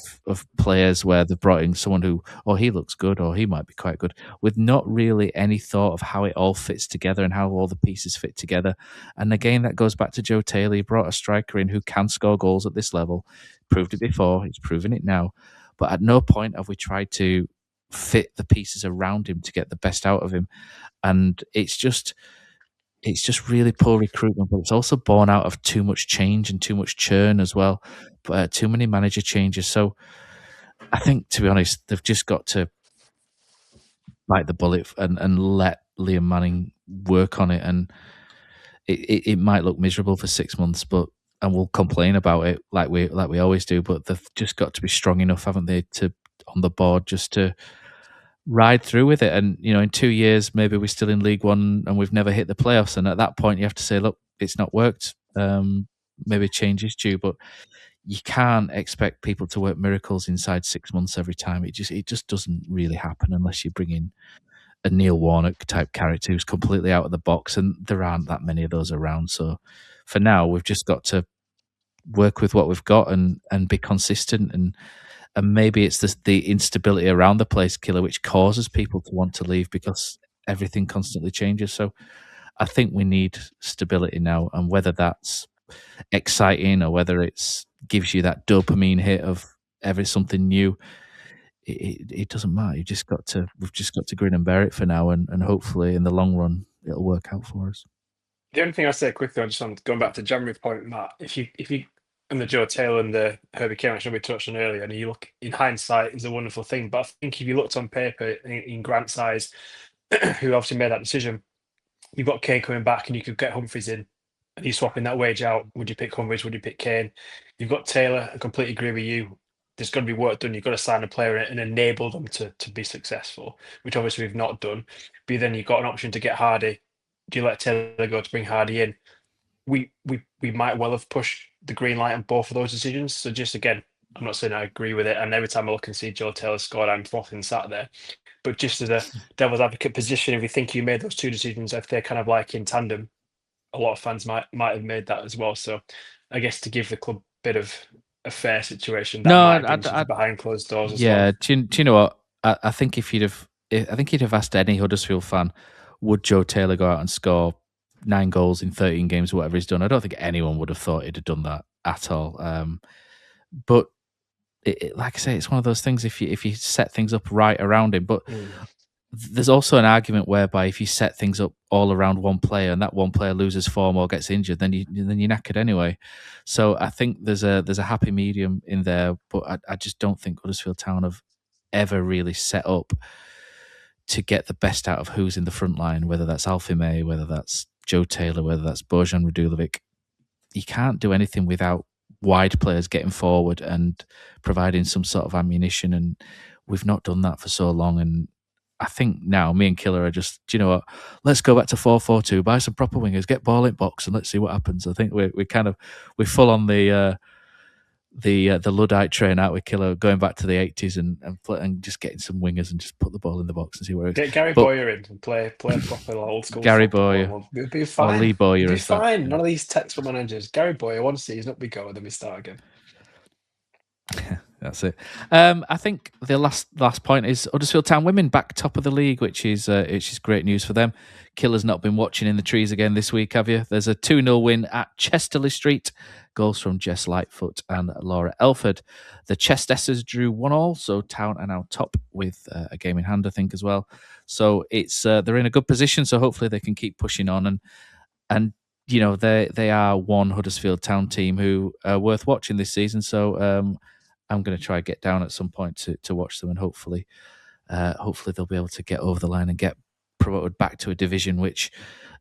players, where they've brought in someone who, he looks good, or he might be quite good, with not really any thought of how it all fits together and how all the pieces fit together. And again, that goes back to Joe Taylor. He brought a striker in who can score goals at this level. Proved it before, he's proven it now. But at no point have we tried to fit the pieces around him to get the best out of him. And it's just really poor recruitment, but it's also born out of too much change and too much churn as well. Too many manager changes. So I think, to be honest, they've just got to bite the bullet and let Liam Manning work on it. And it might look miserable for 6 months, and we'll complain about it like we always do. But they've just got to be strong enough, haven't they, on the board, just to ride through with it. And, in 2 years, maybe we're still in League One and we've never hit the playoffs. And at that point, you have to say, look, it's not worked. Maybe change is due, but you can't expect people to work miracles inside 6 months every time. It just doesn't really happen unless you bring in a Neil Warnock type character who's completely out of the box, and there aren't that many of those around. So for now, we've just got to work with what we've got and be consistent, and maybe it's the instability around the place, Killer, which causes people to want to leave because everything constantly changes. So I think we need stability now, and whether that's exciting or whether it's gives you that dopamine hit of something new, it doesn't matter. We've just got to grin and bear it for now, and hopefully in the long run it'll work out for us. The only thing I'll say quickly, just on going back to January's point, Matt, if you and the Joe Taylor and the Herbie Kane, which we touched on earlier, and you look in hindsight, is a wonderful thing. But I think if you looked on paper in Grant's eyes, who obviously made that decision, you've got Kane coming back, and you could get Humphreys in, and you're swapping that wage out. Would you pick Humphreys? Would you pick Kane? You've got Taylor. I completely agree with you. There's got to be work done. You've got to sign a player and enable them to be successful, which obviously we've not done. But then you've got an option to get Hardy. Do you let Taylor go to bring Hardy in? We might well have pushed the green light on both of those decisions. So just again, I'm not saying I agree with it. And every time I look and see Joe Taylor scored, I'm frothing sat there. But just as a devil's advocate position, if you think you made those two decisions, if they're kind of like in tandem, a lot of fans might have made that as well. So I guess to give the club a bit of a fair situation, that might have been behind closed doors as well. Yeah, do you know what? I think if you'd have asked any Huddersfield fan, would Joe Taylor go out and score 9 goals in 13 games, whatever he's done, I don't think anyone would have thought he'd have done that at all. But like I say, it's one of those things. If you set things up right around him, but there's also an argument whereby if you set things up all around one player and that one player loses form or gets injured, then you're knackered anyway. So I think there's a happy medium in there, but I just don't think Huddersfield Town have ever really set up to get the best out of who's in the front line, whether that's Alfie May, whether that's Joe Taylor, whether that's Bojan Radulovic. You can't do anything without wide players getting forward and providing some sort of ammunition, and we've not done that for so long. And I think now me and Killer are just, do you know what? Let's go back to 4-4-2, buy some proper wingers, get ball in box, and let's see what happens. I think we're full on the Luddite train out with Killer, going back to the 80s and just getting some wingers and just put the ball in the box and see where it is. Get Gary Boyer in and play proper old school. Gary Boyer. It'll be fine. Or Lee Boyer. It'll be fine. None of these textbook managers. Gary Boyer, one season, up we go, and then we start again. That's it. I think the last point is Huddersfield Town women back top of the league, which is great news for them. Killer's not been watching in the trees again this week, have you? There's a 2-0 win at Chesterley Street. Goals from Jess Lightfoot and Laura Elford. The Chestessers drew 1-1, so Town are now top with a game in hand, I think, as well. So it's they're in a good position. So hopefully they can keep pushing on, and you know they are one Huddersfield Town team who are worth watching this season. So I'm going to try and get down at some point to watch them, and hopefully they'll be able to get over the line and get promoted back to a division, which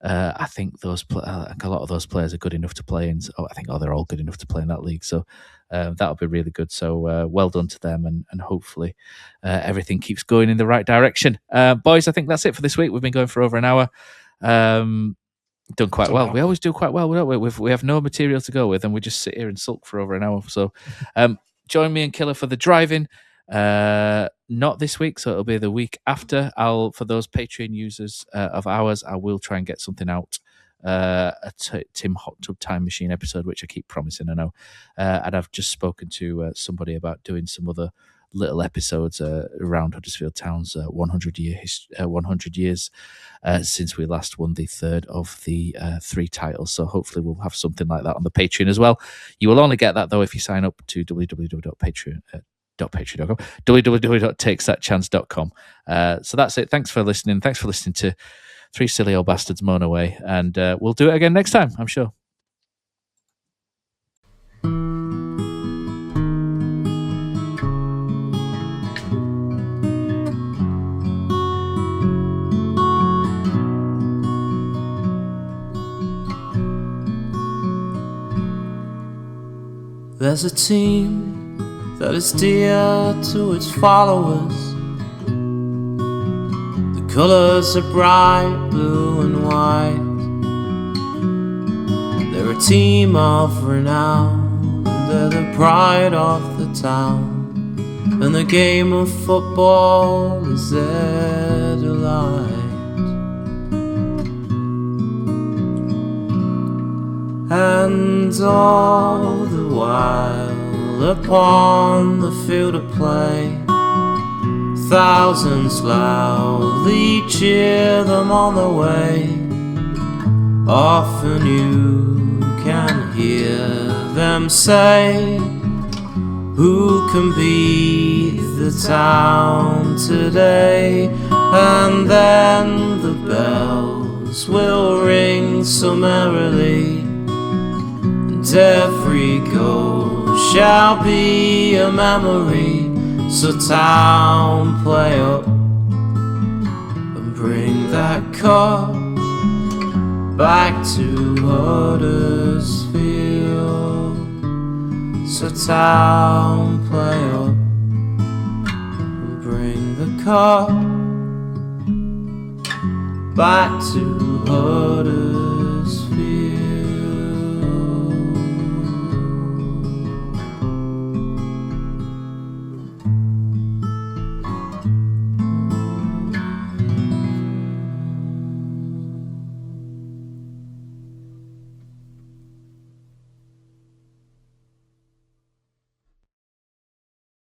I think a lot of those players are good enough to play in. I think they're all good enough to play in that league. So that'll be really good. So well done to them, and hopefully everything keeps going in the right direction. Boys, I think that's it for this week. We've been going for over an hour. Done quite well. We always do quite well, don't we? We have no material to go with, and we just sit here and sulk for over an hour. So join me and Killer for the drive-in. Not this week, so it'll be the week after. For those Patreon users of ours, I will try and get something out, a Tim Hot Tub Time Machine episode, which I keep promising, I know. And I've just spoken to somebody about doing some other little episodes around Huddersfield Town's 100 years since we last won the third of the 3 titles. So hopefully we'll have something like that on the Patreon as well. You will only get that though if you sign up to www.takesthatchance.com. So that's it. Thanks for listening. Thanks for listening to 3 silly old bastards moan away, and we'll do it again next time, I'm sure. There's a team that is dear to its followers, colours are bright blue and white. They're a team of renown, they're the pride of the town, and the game of football is their delight. And all the while upon the field of play, thousands loudly cheer them on the way. Often you can hear them say, who can beat the town today? And then the bells will ring so merrily, and every goal shall be a memory. So town, play up and bring that cup back to Huddersfield. So town, play up and bring the cup back to Huddersfield.